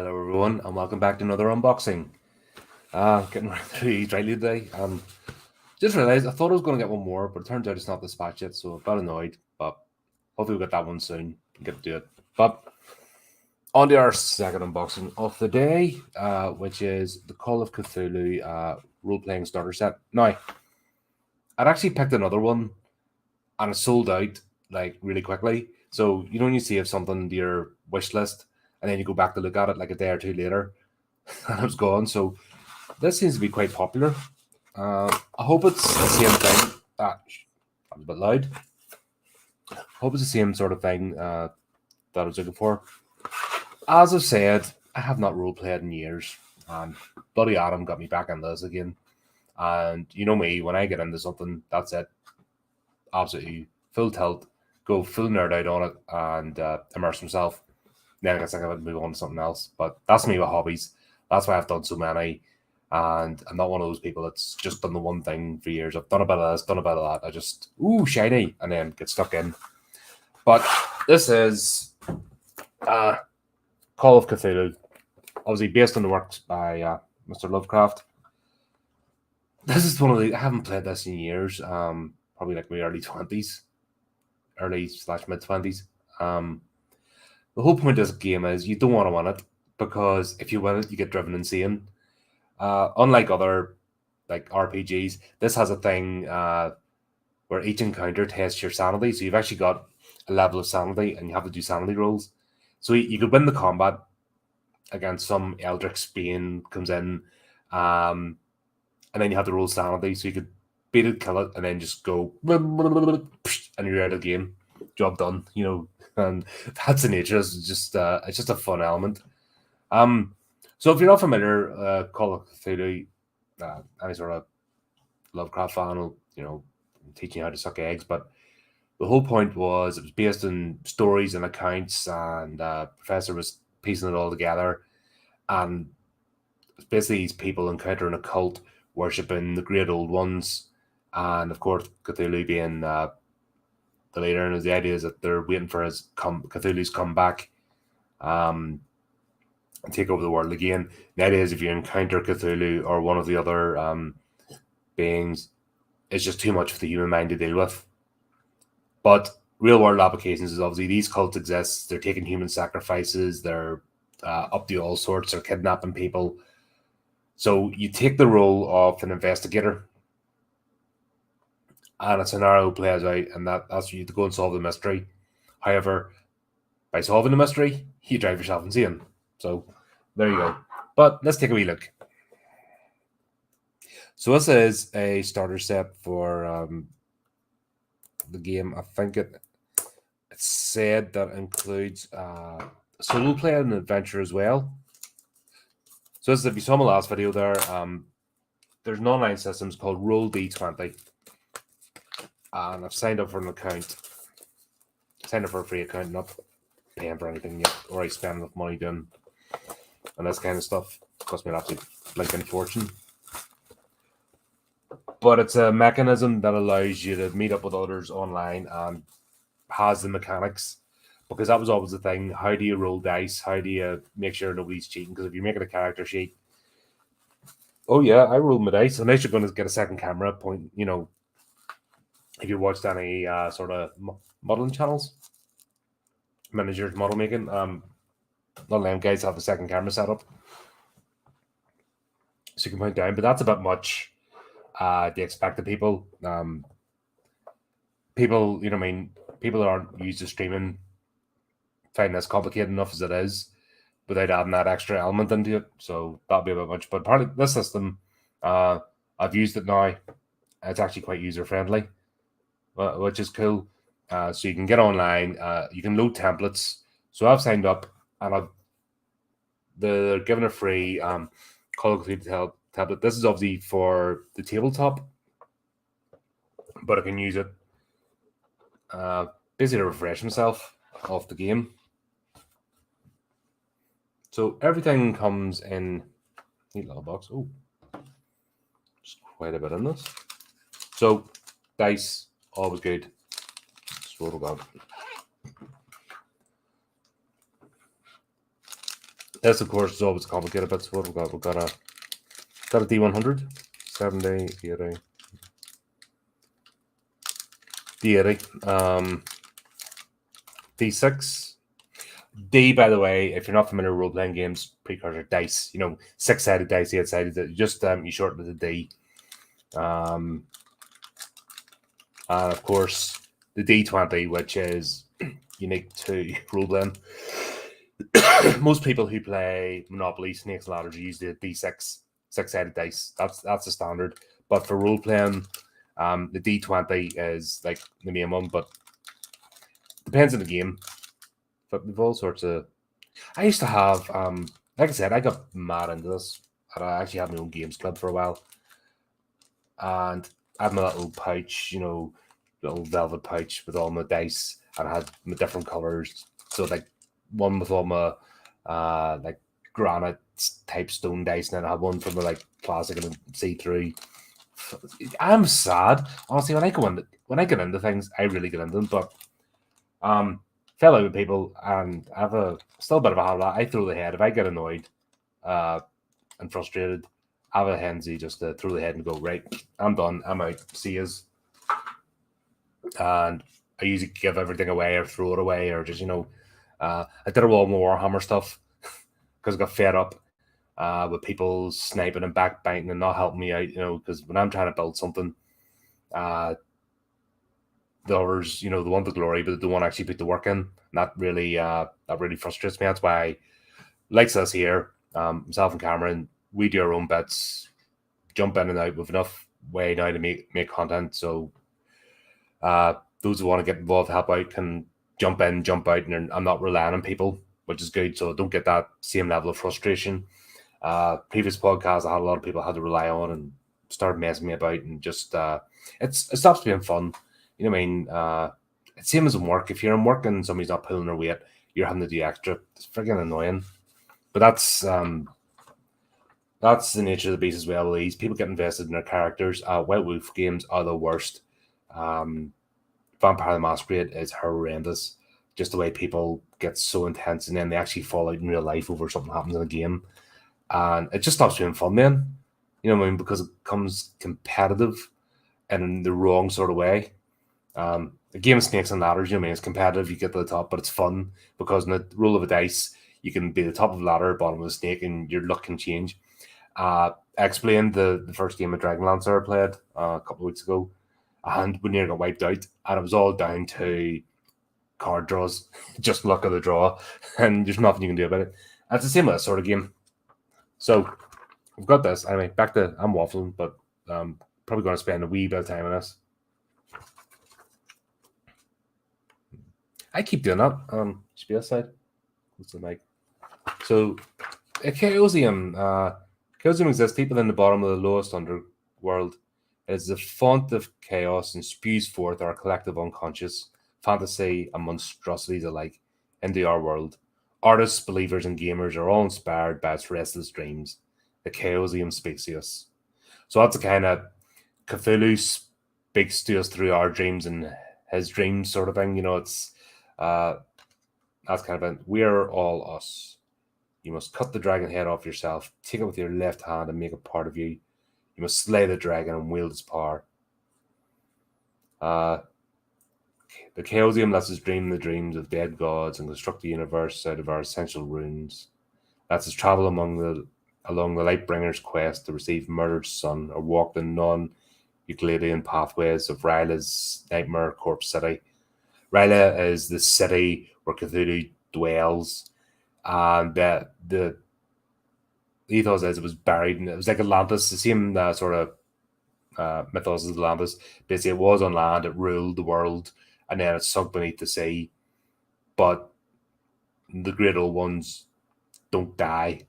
Hello everyone and welcome back to another unboxing. Getting right through these rightly today. Just realised I thought I was going to get one more, but it turns out it's not dispatched yet, so I'm a bit annoyed. But hopefully we'll get that one soon and get to do it. But on to our second unboxing of the day, which is the Call of Cthulhu role-playing starter set. Now, I'd actually picked another one and it sold out like really quickly. So you know when you save something to your wish list and then you go back to look at it like a day or two later and it was gone. So this seems to be quite popular. I hope it's the same thing. That was a bit loud. I hope it's the same sort of thing that I was looking for. As I've said, I have not roleplayed in years, and bloody Adam got me back into this again. And you know me, when I get into something, that's it. Absolutely full tilt, go full nerd out on it, and immerse myself. Then I guess I can move on to something else. But that's me with hobbies. That's why I've done so many. And I'm not one of those people that's just done the one thing for years. I've done a bit of this, done a bit of that. I just, ooh, shiny, and then get stuck in. But this is Call of Cthulhu, obviously based on the works by Mr. Lovecraft. This is one of the, I haven't played this in years, probably like my early 20s, early/mid 20s. The whole point of this game is you don't want to win it, because if you win it, you get driven insane. Unlike other like RPGs, this has a thing where each encounter tests your sanity. So you've actually got a level of sanity, and you have to do sanity rolls. So you could win the combat against some Eldritch Bane comes in, and then you have to roll sanity. So you could beat it, kill it, and then just go, and you're out of the game. Job done. You know, and that's the nature. It's just a fun element. So if you're not familiar, Call of Cthulhu, any sort of Lovecraft fan will, teach you how to suck eggs. But the whole point was it was based on stories and accounts, and Professor was piecing it all together. And it's basically these people encountering a cult, worshipping the great old ones, and of course Cthulhu being the leader. And the idea is that they're waiting for Cthulhu's comeback. And take over the world again. The idea is if you encounter Cthulhu or one of the other beings, it's just too much for the human mind to deal with. But real world applications is obviously these cults exist. They're taking human sacrifices. They're up to all sorts. They're kidnapping people. So you take the role of an investigator, and a scenario plays out, and that's you to go and solve the mystery. However, by solving the mystery, you drive yourself insane. So there you go. But let's take a wee look. So this is a starter set for the game. I think it said that includes solo play and adventure as well. So this is, if you saw my last video there, there's an online system called Roll D20. And I've signed up for an account. Signed up for a free account, not paying for anything yet, or I spend enough money doing and this kind of stuff. Cost me an absolute blinking fortune. But it's a mechanism that allows you to meet up with others online and has the mechanics. Because that was always the thing. How do you roll dice? How do you make sure nobody's cheating? Because if you're making a character sheet, oh yeah, I rolled my dice. Unless you're going to get a second camera point, if you watched any sort of modeling channels, miniatures model making, a lot of them guys have the second camera set up, so you can point down. But that's a bit much. They expect the people, people, people aren't used to streaming, find this complicated enough as it is, without adding that extra element into it. So that'll be a bit much. But part of this system, I've used it now. It's actually quite user friendly, which is cool. So you can get online, you can load templates. So I've signed up, and they're giving a free Call of Cthulhu tablet. This is obviously for the tabletop, but I can use it basically to refresh myself off the game. So everything comes in a neat little box. Oh, there's quite a bit in this. So dice, always good. Just roll it out. This, of course, is always complicated, but what we've got? We've got a D100, 70, 80, D80, D6. D, by the way, if you're not familiar with role-playing games, precursor dice, 6-sided dice, 8-sided, just you shorten it to D. And of course, the D20, which is unique to role-playing. Most people who play Monopoly, Snakes, and Ladders use the D6, 6-sided dice. That's the standard. But for role-playing, the D20 is like the main one, but depends on the game. But with all sorts of... I used to have, like I said, I got mad into this. And I actually had my own games club for a while. And I had my little pouch, little velvet pouch with all my dice. And I had my different colours. So, like, one with all my, like, granite type stone dice. And then I had one for my, like, plastic and see-through. I'm sad. Honestly, when I get into things, I really get into them. But, fell out with people, and I have still a bit of a habit. I throw the head. If I get annoyed and frustrated, I have a tendency just to throw the head and go, right, I'm done, I'm out, see yous. And I usually give everything away or throw it away, or just, I did all my Warhammer stuff because I got fed up with people sniping and backbiting and not helping me out, because when I'm trying to build something, the others, they want the glory, but they don't want to actually put the work in. And that really frustrates me. That's why, like us here, myself and Cameron, we do our own bits, jump in and out with enough way now to make content. So those who want to get involved, help out, can jump in, jump out, and I'm not relying on people, which is good. So I don't get that same level of frustration. Previous podcasts, I had a lot of people I had to rely on and started messing me about, and just it stops being fun. You know what I mean? It's same as in work. If you're in work and somebody's not pulling their weight, you're having to do extra. It's freaking annoying. But that's the nature of the beast as well. These people get invested in their characters. White Wolf games are the worst. Vampire the Masquerade is horrendous. Just the way people get so intense and then they actually fall out in real life over something happens in a game. And it just stops being fun, man. You know what I mean? Because it becomes competitive in the wrong sort of way. The game of Snakes and Ladders, it's competitive, you get to the top, but it's fun because in the roll of a dice, you can be the top of the ladder, bottom of the snake, and your luck can change. I explained the first game of Dragonlancer I played a couple of weeks ago, and we nearly got wiped out, and it was all down to card draws, just luck of the draw, and there's nothing you can do about it. It's the same with that sort of game. So we've got this. Anyway, back to, I'm waffling, but probably going to spend a wee bit of time on this. I keep doing that. Should be outside. What's the mic? So, a Chaosium. Chaosium exists deep within the bottom of the lowest underworld. It is the font of chaos and spews forth our collective unconscious, fantasy, and monstrosities alike into our world. Artists, believers, and gamers are all inspired by its restless dreams. The Chaosium speaks to us. So that's a kind of Cthulhu speaks to us through our dreams and his dreams sort of thing. It's that's kind of it. We're all us. You must cut the dragon head off yourself, take it with your left hand and make it part of you. You must slay the dragon and wield its power. The Chaosium lets us dream the dreams of dead gods and construct the universe out of our essential runes. Lets us travel along the Lightbringer's quest to receive murdered son or walk the non-Euclidean pathways of Ryla's nightmare corpse city. Ryla is the city where Cthulhu dwells, and the ethos is it was buried, and it was like Atlantis, the same sort of mythos as Atlantis. Basically, it was on land, it ruled the world, and then it sunk beneath the sea. But the great old ones don't die.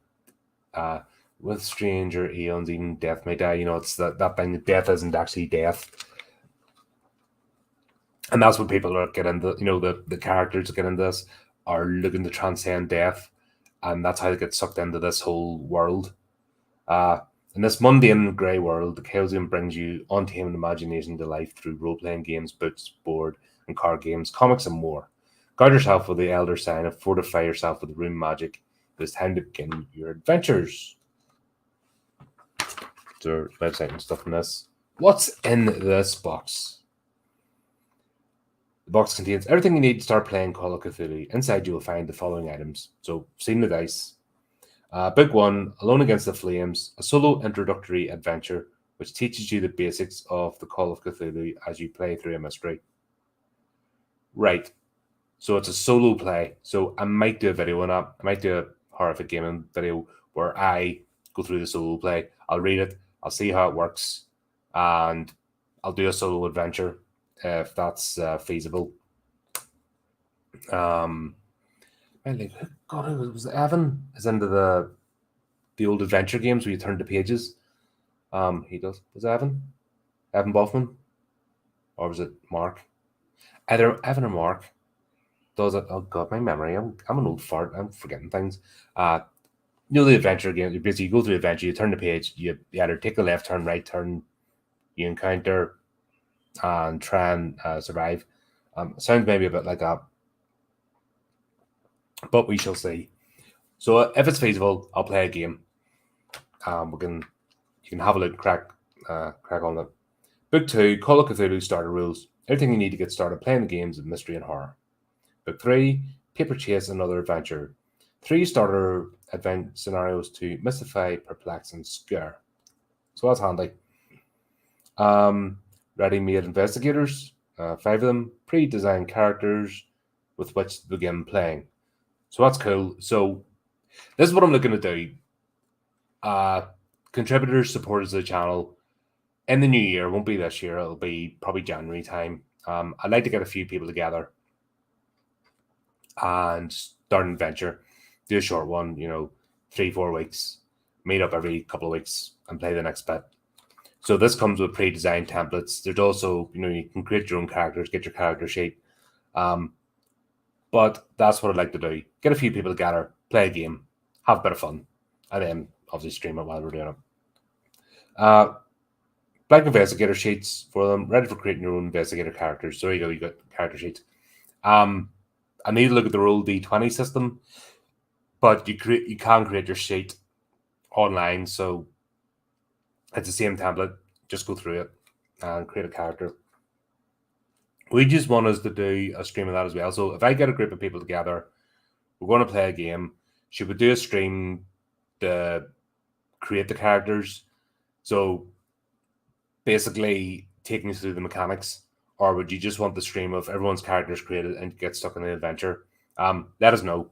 With stranger eons, even death may die. It's that thing that death isn't actually death. And that's what people are getting into, the characters that get into this are looking to transcend death. And that's how they get sucked into this whole world. In this mundane grey world, the Chaosium brings you untamed imagination to life through role-playing games, books, board, and card games, comics, and more. Guard yourself with the Elder Sign and fortify yourself with rune magic. It's time to begin your adventures. There's website and stuff in this. What's in this box? The box contains everything you need to start playing Call of Cthulhu. Inside you will find the following items. So, seen the dice. Book 1, Alone Against the Flames, a solo introductory adventure which teaches you the basics of the Call of Cthulhu as you play through a mystery. Right. So it's a solo play. So I might do a video on that. I might do a horrific gaming video where I go through the solo play. I'll read it. I'll see how it works. And I'll do a solo adventure if that's feasible. God, was Evan is into the old adventure games where you turn the pages. He does. Was it Evan Boffman, or was it Mark? Either Evan or Mark does it. Oh God, my memory. I'm an old fart. I'm forgetting things. The adventure game. Basically, you go through the adventure. You turn the page. You either take a left turn, right turn. You encounter and try and survive. Sounds maybe a bit like that, but we shall see. So if it's feasible, I'll play a game. You can have a look, crack on it. Book 2, Call of Cthulhu Starter Rules. Everything you need to get started playing the games of mystery and horror. Book 3, Paper Chase, Another Adventure. 3 starter event scenarios to mystify, perplex, and scare. So that's handy. Ready-made investigators, 5 of them. Pre-designed characters with which to begin playing. So that's cool. So this is what I'm looking to do. Contributors, supporters of the channel in the new year. Won't be this year. It'll be probably January time. I'd like to get a few people together and start an adventure. Do a short one, 3-4 weeks. Meet up every couple of weeks and play the next bit. So this comes with pre-designed templates. There's also, you can create your own characters, get your character sheet. But that's what I'd like to do. Get a few people together, play a game, have a bit of fun, and then obviously stream it while we're doing it. Blank investigator sheets for them, ready for creating your own investigator characters. So there you go, you got character sheets. I need to look at the roll D20 system, but you can create your sheet online, so it's the same template. Just go through it and create a character. We just want us to do a stream of that as well. So if I get a group of people together, we're going to play a game. Should we do a stream to create the characters? So basically taking you through the mechanics, or would you just want the stream of everyone's characters created and get stuck in the adventure? Let us know.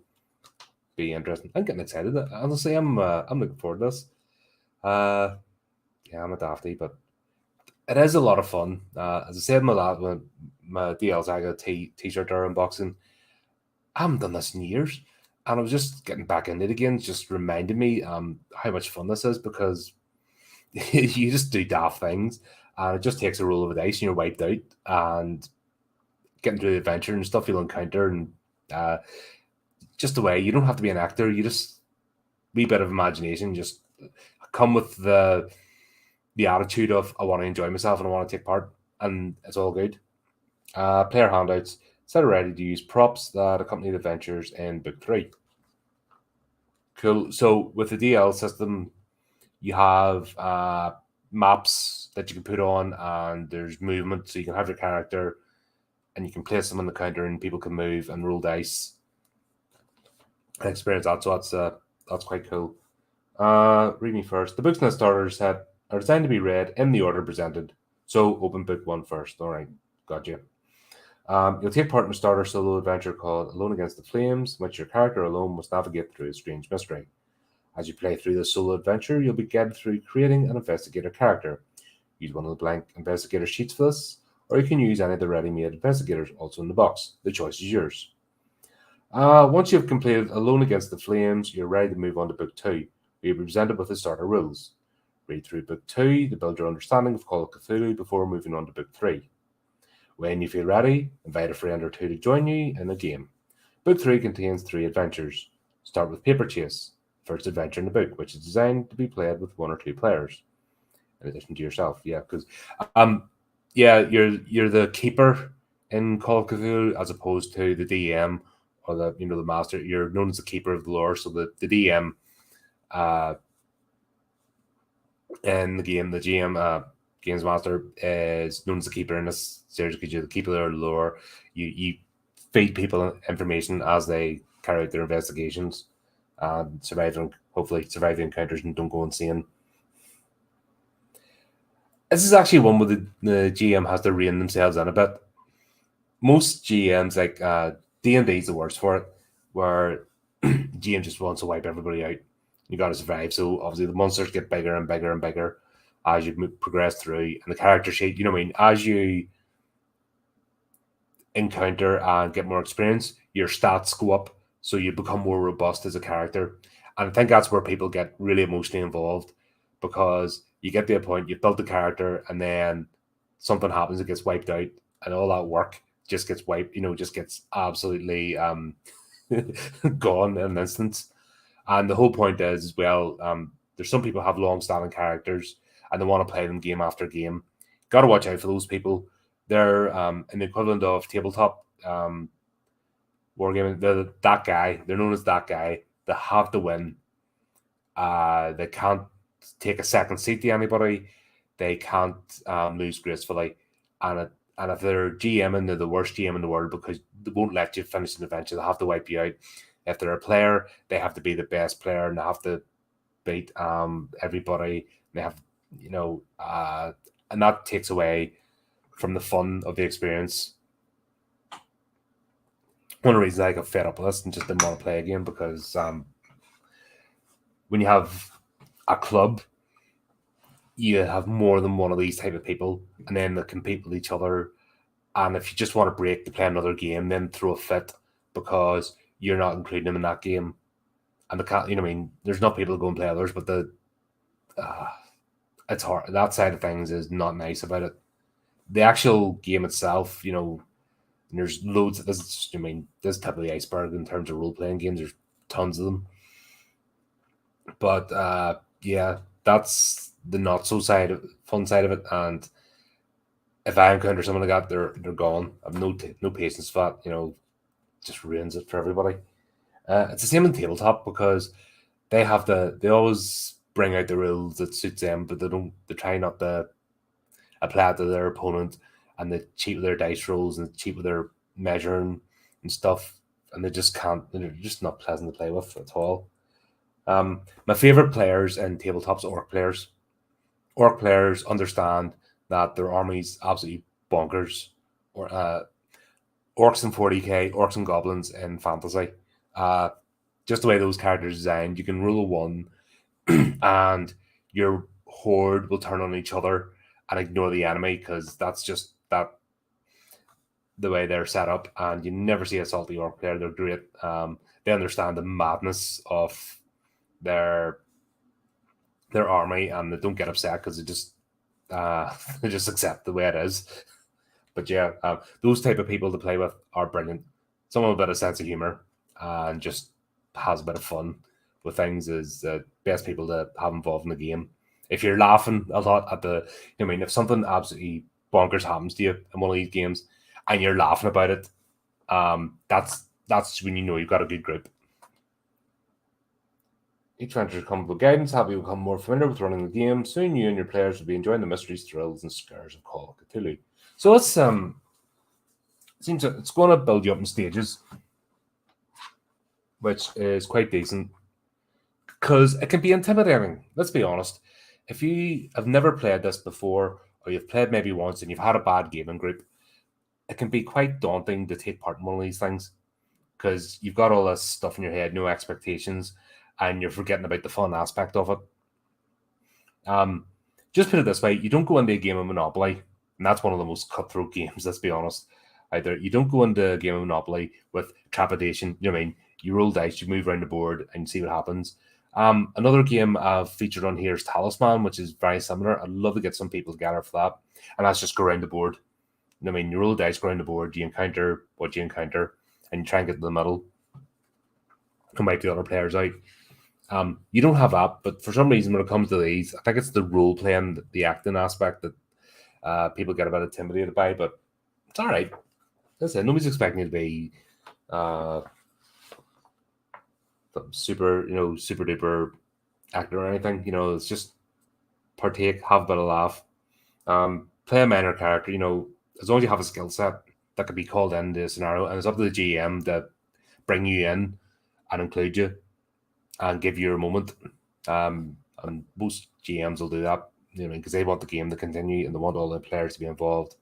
Be interesting. I'm getting excited. Honestly, I'm looking forward to this. Yeah, I'm a dafty, but it is a lot of fun. As I said in my DL Saga t-shirt unboxing, I haven't done this in years, and I was just getting back into it again. Just reminded me how much fun this is, because you just do daft things, and it just takes a roll of the dice, and you're wiped out. And getting through the adventure and stuff you'll encounter, and just the way you don't have to be an actor. You just wee bit of imagination. Just come with the attitude of I want to enjoy myself and I want to take part, and it's all good. Player handouts. Set ready to use props that accompany the adventures in book 3. Cool. So with the DL system, you have maps that you can put on, and there's movement, so you can have your character and you can place them on the counter and people can move and roll dice and experience that. So that's quite cool. Read me first. The books in the starter set are designed to be read in the order presented. So open book 1 first. All right, gotcha. You'll take part in a starter solo adventure called Alone Against the Flames, in which your character alone must navigate through a strange mystery. As you play through this solo adventure, you'll be guided through creating an investigator character. Use one of the blank investigator sheets for this, or you can use any of the ready-made investigators also in the box. The choice is yours. Once you've completed Alone Against the Flames, you're ready to move on to book 2, where you'll be presented with the starter rules. Read through book 2 to build your understanding of Call of Cthulhu before moving on to book 3. When you feel ready, invite a friend or two to join you in a game. Book 3 contains 3 adventures. Start with Paper Chase, first adventure in the book, which is designed to be played with 1 or 2 players, in addition to yourself. Yeah, because you're the keeper in Call of Cthulhu as opposed to the DM or the master. You're known as the keeper of the lore. So the DM in the game, the GM games master is known as the keeper in this series because you're the keeper of the lore. You feed people information as they carry out their investigations and hopefully survive the encounters and don't go insane. This is actually one where the GM has to rein themselves in a bit. Most GMs, like D&D is the worst for it, where GM just wants to wipe everybody out. You got to survive. So obviously the monsters get bigger and bigger and bigger as you progress through, and the character sheet, you know what I mean, as you encounter and get more experience, your stats go up, so you become more robust as a character. And I think that's where people get really emotionally involved, because you get to a point, you've built the character, and then something happens, it gets wiped out, and all that work just gets wiped, just gets absolutely gone in an instant. And the whole point is, as well, there's some people have long-standing characters, and they want to play them game after game. Got to watch out for those people. They're in the equivalent of tabletop wargaming. They're that guy. They're known as that guy. They have to win. They can't take a second seat to anybody. They can't lose gracefully. And if they're GMing, they're the worst GM in the world, because they won't let you finish an adventure. They have to wipe you out. If they're a player, they have to be the best player, and they have to beat everybody. They have, and that takes away from the fun of the experience. One of the reasons I got fed up with this and just didn't want to play again, because when you have a club, you have more than one of these type of people, and then they compete with each other. And if you just want to break to play another game, then throw a fit because you're not including them in that game. And the can't, there's not people who go and play others, but it's hard. That side of things is not nice about it. The actual game itself, there's loads of this. This is tip of the iceberg in terms of role playing games. There's tons of them, but yeah, that's the not so fun side of it. And if I encounter someone like that, they're gone. I've no patience for that. Just ruins it for everybody. It's the same in tabletop, because they always bring out the rules that suits them, but they try not to apply it to their opponent, and they cheat with their dice rolls and cheat with their measuring and stuff, and they're just not pleasant to play with at all. My favorite players in tabletops are orc players. Orc players understand that their army's absolutely bonkers. Or orcs in 40k, orcs and goblins in fantasy. Just the way those characters are designed, you can roll a 1 and your horde will turn on each other and ignore the enemy, because that's just the way they're set up. And you never see a salty orc player. They're great. They understand the madness of their army, and they don't get upset because they just accept the way it is. But yeah, those type of people to play with are brilliant. Someone with a bit of sense of humor and just has a bit of fun with things is the best people to have involved in the game. If you're laughing a lot at if something absolutely bonkers happens to you in one of these games and you're laughing about it, that's when you know you've got a good group. Each adventure comes with guidance, help you become more familiar with running the game. Soon you and your players will be enjoying the mysteries, thrills, and scares of Call of Cthulhu. So it's seems like it's going to build you up in stages, which is quite decent, because it can be intimidating. Let's be honest. If you have never played this before, or you've played maybe once and you've had a bad gaming group, it can be quite daunting to take part in one of these things, because you've got all this stuff in your head, no expectations, and you're forgetting about the fun aspect of it. Just put it this way, you don't go into a game of Monopoly, and that's one of the most cutthroat games, let's be honest. Either you don't go into a game of Monopoly with trepidation, you roll dice, you move around the board, and see what happens. Another game I've featured on here is Talisman, which is very similar. I'd love to get some people together for that, and that's just go around the board. You roll dice, go around the board, you encounter what you encounter, and you try and get to the middle, and wipe the other players out. You don't have that, but for some reason, when it comes to these, I think it's the role playing, the acting aspect that people get a bit intimidated by. But it's all right. That's it. Nobody's expecting you to be super, super duper actor or anything. It's just partake, have a bit of laugh, play a minor character. As long as you have a skill set that could be called into the scenario, and it's up to the GM to bring you in and include you and give you a moment. And most GMs will do that, because they want the game to continue and they want all the players to be involved.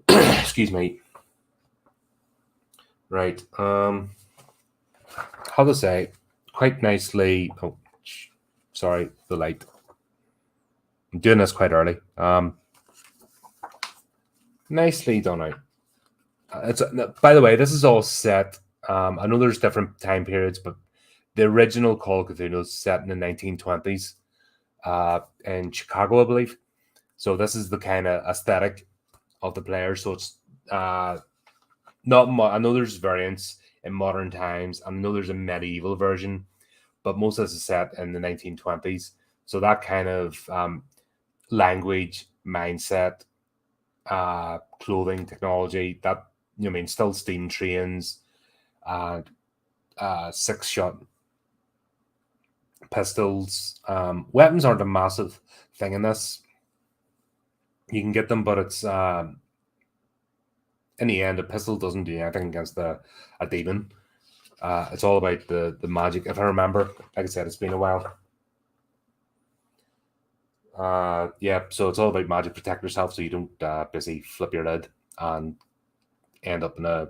Excuse me. Right. How to say? Quite nicely. Oh, sorry, the light. I'm doing this quite early. Nicely done out. By the way, this is all set. I know there's different time periods, but the original Call of Cthulhu is set in the 1920s in Chicago, I believe. So this is the kind of aesthetic of the players. So it's not. I know there's variants in modern times. I know there's a medieval version, but most of this is set in the 1920s. So that kind of language, mindset, clothing, technology, that still steam trains and 6-shot pistols. Weapons aren't a massive thing in this. You can get them, but it's in the end, a pistol doesn't do anything against a demon. It's all about the magic. If I remember, like I said, it's been a while. Yeah, so it's all about magic. Protect yourself so you don't busy flip your lid and end up in a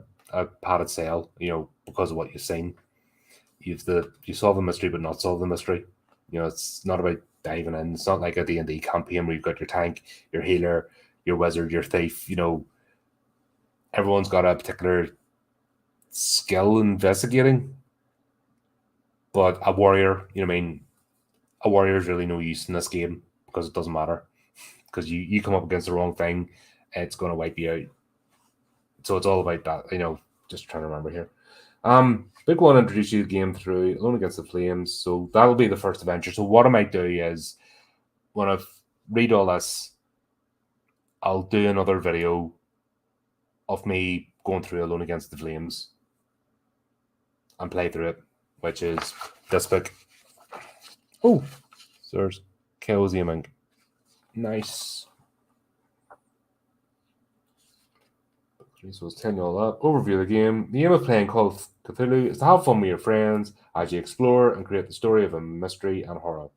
padded cell, because of what you've seen. You solve the mystery but not solve the mystery. It's not about diving in. It's not like a D&D campaign where you've got your tank, your healer, your wizard, your thief. Everyone's got a particular skill investigating. But a warrior, a warrior is really no use in this game because it doesn't matter. Because you come up against the wrong thing, it's going to wipe you out. So it's all about that, just trying to remember here. Big one, introduce you to the game through Alone Against the Flames. So that'll be the first adventure. So what I might do is, when I read all this, I'll do another video of me going through Alone Against the Flames and play through it, which is this book. Oh, so there's Chaos Aiming. Nice. So it's telling you all that. Overview of the game. The aim of playing Call of Cthulhu is to have fun with your friends as you explore and create the story of a mystery and horror.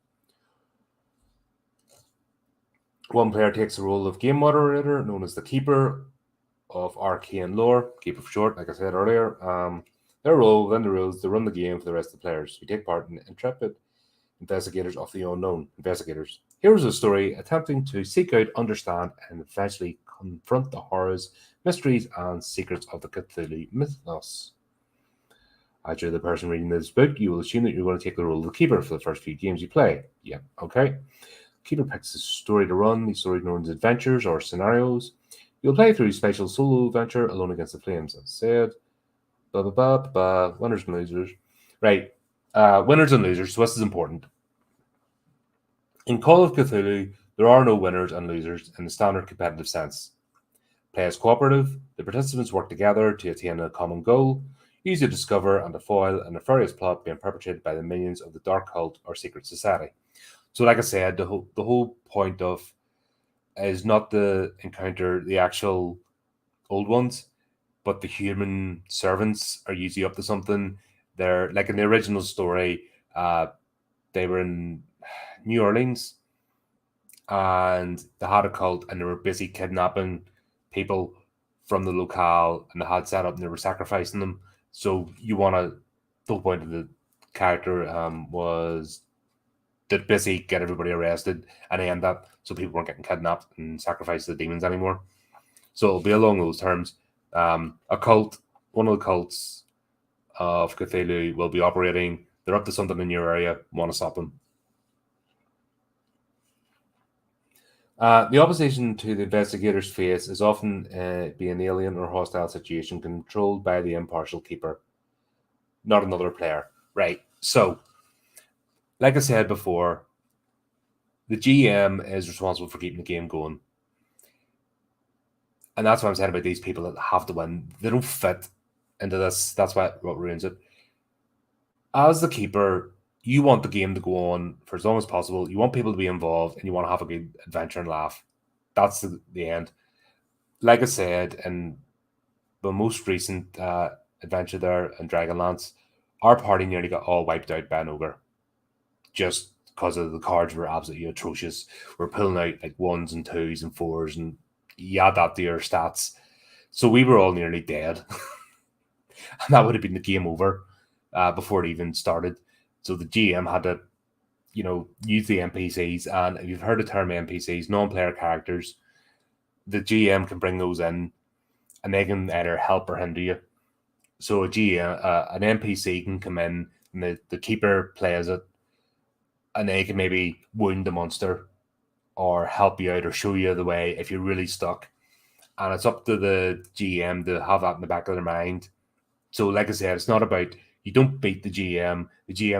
One player takes the role of game moderator, known as the Keeper of Arcane Lore, Keeper for short, like I said earlier. Their role within the rules to run the game for the rest of the players who take part in intrepid investigators of the unknown. Investigators, heroes of the story, attempting to seek out, understand, and eventually confront the horrors, mysteries, and secrets of the Cthulhu mythos. As you're the person reading this book, you will assume that you're going to take the role of the Keeper for the first few games you play. Yeah, okay. Keeper picks a story to run. These stories known as adventures or scenarios. You'll play through special solo adventure Alone Against the Flames, as said. Blah, blah, blah, blah. Winners and losers. Right. Winners and losers. So this is important. In Call of Cthulhu, there are no winners and losers in the standard competitive sense. Play as cooperative. The participants work together to attain a common goal, usually to discover and to foil a nefarious plot being perpetrated by the minions of the dark cult or secret society. So, like I said, the whole point of is not to encounter the actual old ones, but the human servants are usually up to something. They're like in the original story, they were in New Orleans and they had a cult and they were busy kidnapping people from the locale and they had set up and they were sacrificing them. So the whole point of the character was to busy get everybody arrested and end that so people weren't getting kidnapped and sacrificed to the demons anymore. So it'll be along those terms. A cult, one of the cults of Cthulhu will be operating. They're up to something in your area, want to stop them. The opposition to the investigators face is often be an alien or hostile situation controlled by the impartial keeper, not another player. Right. So, like I said before, the GM is responsible for keeping the game going. And that's what I'm saying about these people that have to win. They don't fit into this. That's what ruins it. As the keeper, you want the game to go on for as long as possible. You want people to be involved, and you want to have a good adventure and laugh. That's the end. Like I said, in the most recent adventure there in Dragonlance, our party nearly got all wiped out by an ogre, just because of the cards were absolutely atrocious. We're pulling out like ones and twos and fours, and you add that to your stats. So we were all nearly dead, and that would have been the game over before it even started. So the GM had to, use the NPCs, and if you've heard the term NPCs, non-player characters, the GM can bring those in, and they can either help or hinder you. So an NPC can come in, and the keeper plays it, and they can maybe wound the monster or help you out or show you the way if you're really stuck. And it's up to the GM to have that in the back of their mind. So, like I said, it's not about you don't beat the GM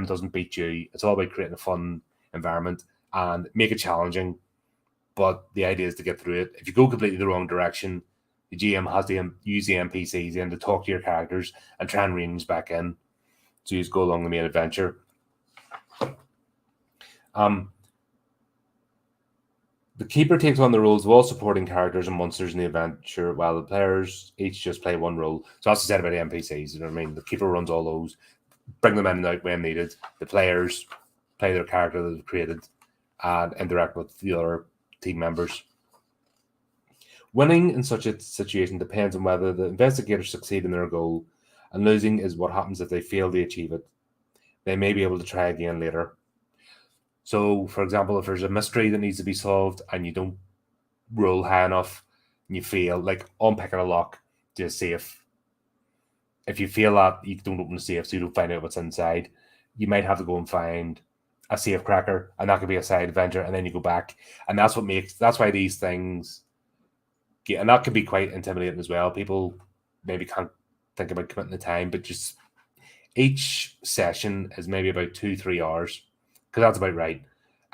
doesn't beat you. It's all about creating a fun environment and make it challenging. But the idea is to get through it. If you go completely the wrong direction, the GM has to use the NPCs in to talk to your characters and try and rein back in. So you just go along the main adventure. The keeper takes on the roles of all supporting characters and monsters in the adventure, while the players each just play one role. So that's said about the NPCs. You know what I mean? The keeper runs all those, bring them in and out when needed. The players play their character that they've created and interact with the other team members. Winning in such a situation depends on whether the investigators succeed in their goal, and losing is what happens if they fail to achieve it. They may be able to try again later. So, for example, if there's a mystery that needs to be solved and you don't roll high enough and you fail, like unpacking a lock to a safe, if you feel that you don't open the safe, so you don't find out what's inside, you might have to go and find a safe cracker, and that could be a side adventure, and then you go back. And that's why these things and that can be quite intimidating as well. People maybe can't think about committing the time, but just each session is maybe about 2-3 hours, because that's about right.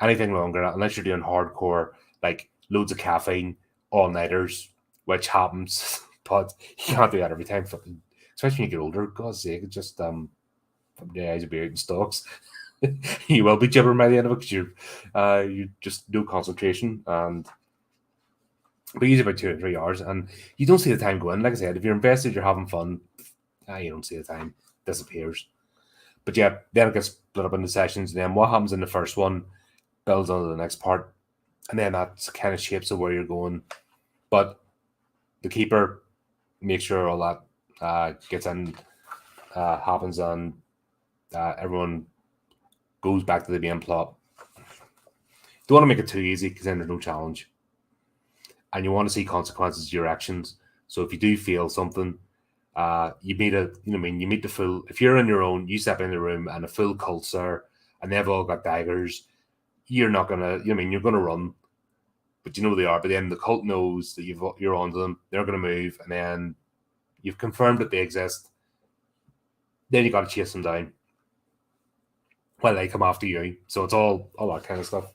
Anything longer, unless you're doing hardcore, like loads of caffeine, all-nighters, which happens, but you can't do that every time. Especially when you get older, God's sake, it's just the eyes will be out in stalks. You will be gibbering by the end of it because you just no concentration, and but usually about 2 or 3 hours, and you don't see the time going. Like I said, if you're invested, you're having fun, you don't see the time, it disappears. But yeah, then it gets split up into sessions, and then what happens in the first one builds onto the next part, and then that kind of shapes of where you're going. But the keeper makes sure all that gets in, happens, and everyone goes back to the main plot. Don't want to make it too easy, because then there's no challenge. And you want to see consequences to your actions. So if you do feel something, you meet the full. If you're on your own, you step in the room and a full cult's there, and they've all got daggers. You're not gonna, you're gonna run, but you know they are. But then the cult knows that you're onto them. They're gonna move, and then you've confirmed that they exist. Then you got to chase them down while they come after you. So it's all that kind of stuff.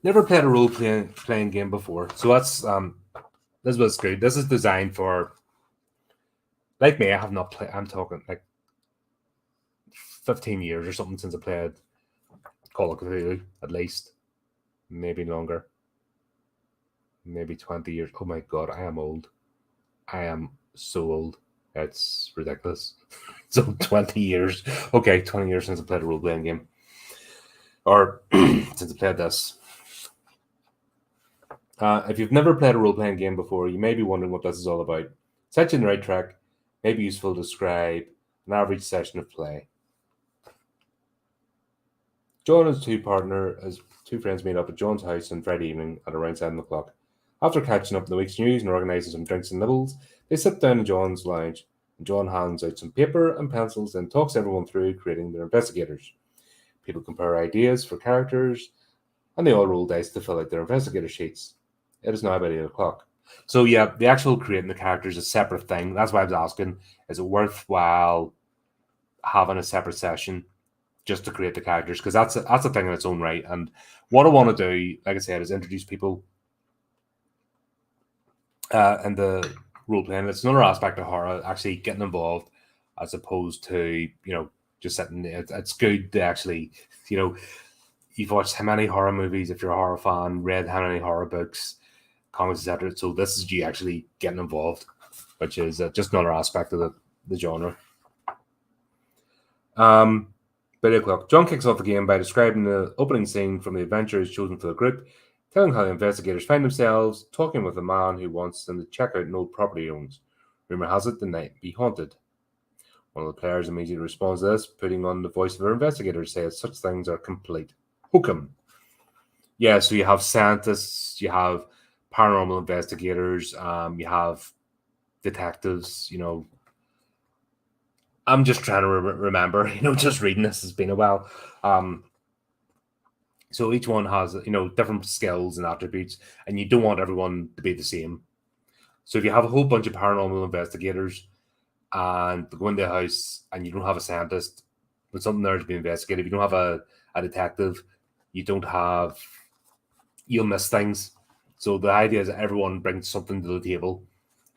Never played a role-playing game before, so that's this was good. This is designed for, like me, I have not played. I'm talking like 15 years or something since I played Call of Cthulhu, at least, maybe longer, maybe 20 years. Oh my god, I am old. I am so old. It's ridiculous. So 20 years. Okay, 20 years since I played a role-playing game, or since I played this. If you've never played a role-playing game before, you may be wondering what this is all about. Set you on the right track, may be useful to describe an average session of play. John and his two friends meet up at John's house on Friday evening at around 7 o'clock. After catching up on the week's news and organising some drinks and nibbles, they sit down in John's lounge, and John hands out some paper and pencils and talks everyone through creating their investigators. People compare ideas for characters, and they all roll dice to fill out their investigator sheets. It is now about 8 o'clock. So yeah, the actual creating the characters is a separate thing. That's why I was asking, is it worthwhile having a separate session just to create the characters? Because that's a thing in its own right. And what I want to do, like I said, is introduce people and the role playing. It's another aspect of horror, actually getting involved as opposed to, just sitting. It's good to actually, you've watched how many horror movies, if you're a horror fan, read how many horror books, comics, etc. So this is you actually getting involved, which is just another aspect of the genre. Billy O'Clock. John kicks off the game by describing the opening scene from the adventures chosen for the group, telling how the investigators find themselves talking with a man who wants them to check out an old property he owns. Rumor has it the night be haunted. One of the players immediately responds to this, putting on the voice of their investigator to say such things are complete hokum. Yeah, so you have scientists, you have paranormal investigators, you have detectives, I'm just trying to remember, just reading this has been a while. So each one has, different skills and attributes, and you don't want everyone to be the same. So if you have a whole bunch of paranormal investigators and they go into a house and you don't have a scientist with something there to be investigated, if you don't have a detective, you'll miss things. So the idea is that everyone brings something to the table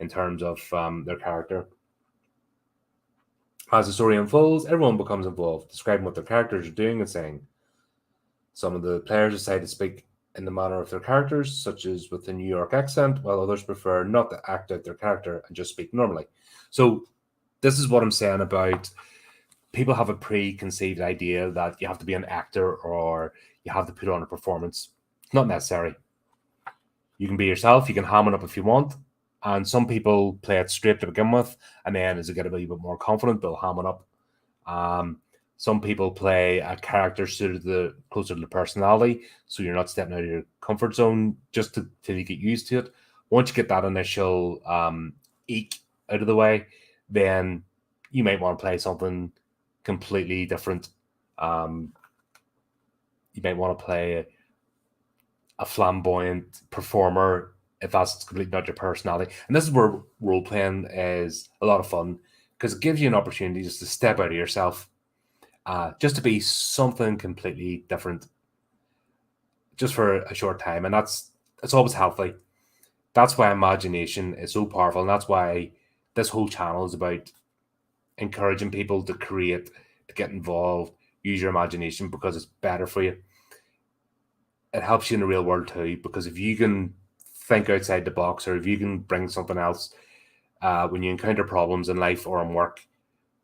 in terms of their character. As the story unfolds, everyone becomes involved, describing what their characters are doing and saying. Some of the players decide to speak in the manner of their characters, such as with a New York accent, while others prefer not to act out their character and just speak normally. So this is what I'm saying about people have a preconceived idea that you have to be an actor or you have to put on a performance. It's not necessary. You can be yourself, you can ham it up if you want. And some people play it straight to begin with, and then as they get a little bit more confident, they'll ham it up. Some people play a character suited closer to the personality, so you're not stepping out of your comfort zone just till you get used to it. Once you get that initial eek out of the way, then you might want to play something completely different. You might want to play a flamboyant performer if that's completely not your personality. And this is where role playing is a lot of fun because it gives you an opportunity just to step out of yourself, just to be something completely different, just for a short time. And it's always healthy. That's why imagination is so powerful, and that's why this whole channel is about encouraging people to create, to get involved, use your imagination because it's better for you. It helps you in the real world too, because if you can think outside the box, or if you can bring something else when you encounter problems in life or in work,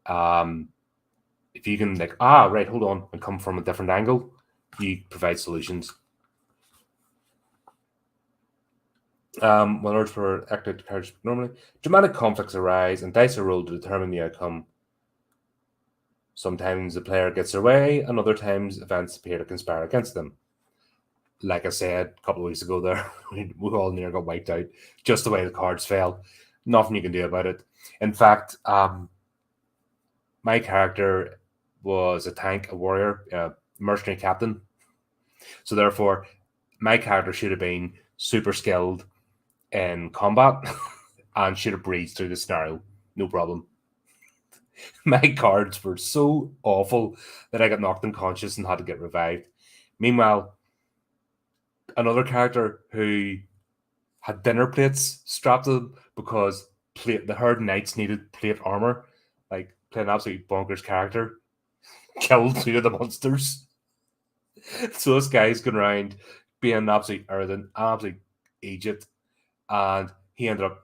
if you can right, hold on, and come from a different angle, you provide solutions. When urged for active courage normally, dramatic conflicts arise and dice are rolled to determine the outcome. Sometimes the player gets their way, and other times events appear to conspire against them. Like I said a couple of weeks ago there, we all near got wiped out, just the way the cards fell. Nothing you can do about it. In fact, my character was a tank, a warrior, a mercenary captain. So therefore, my character should have been super skilled in combat and should have breezed through the scenario, no problem. My cards were so awful that I got knocked unconscious and had to get revived. Meanwhile, another character who had dinner plates strapped to them because the herd knights needed plate armor, like playing an absolute bonkers character, killed two of the monsters. So this guy's going around being an absolute arrogant, absolute Egypt, and he ended up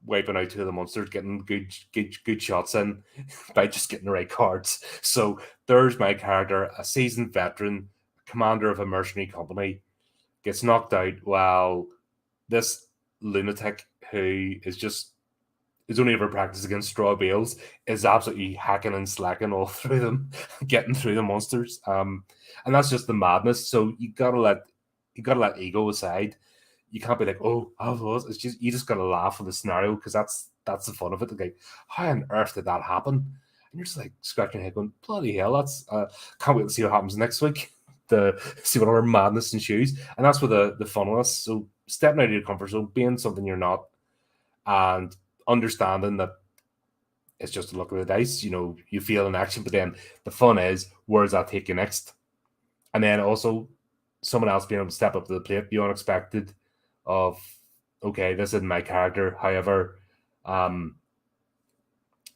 wiping out two of the monsters, getting good shots in by just getting the right cards. So there's my character, a seasoned veteran, commander of a mercenary company, gets knocked out while this lunatic who is only ever practiced against straw bales is absolutely hacking and slacking all through them, getting through the monsters. And that's just the madness. So you gotta let ego aside. You can't be like, oh, it's just, you just gotta laugh at the scenario because that's the fun of it. Like, how on earth did that happen? And you're just like scratching your head going, bloody hell, that's can't wait to see what happens next week. To see what other madness ensues. And that's where the fun was. So stepping out of your comfort zone, being something you're not, and understanding that it's just a look of the dice. You feel an action, but then the fun is, where does that take you next? And then also someone else being able to step up to the plate, the unexpected of, okay, this isn't my character. However,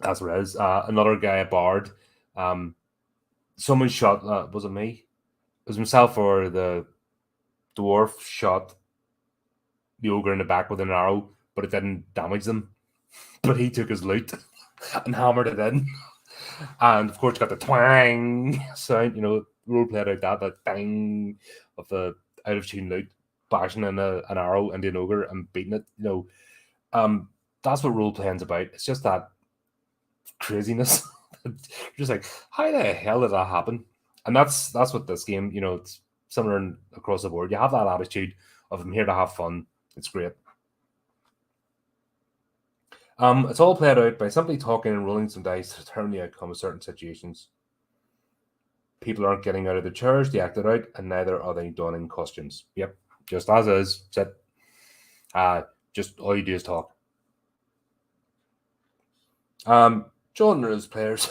That's what it is. Another guy, a bard. Someone shot. Was it me? It was himself or the dwarf shot the ogre in the back with an arrow, but it didn't damage them. But he took his loot and hammered it in, and of course got the twang sound. Role played out that dang of the out of tune loot, bashing in an arrow into an ogre and beating it. That's what role playing's about. It's just that craziness. You're just like, how the hell did that happen? And that's what this game. It's similar across the board. You have that attitude of I'm here to have fun. It's great. It's all played out by simply talking and rolling some dice to determine the outcome of certain situations. People aren't getting out of their chairs to act it out, and neither are they donning costumes. Yep, just as is. Sit. Just all you do is talk. John and his players.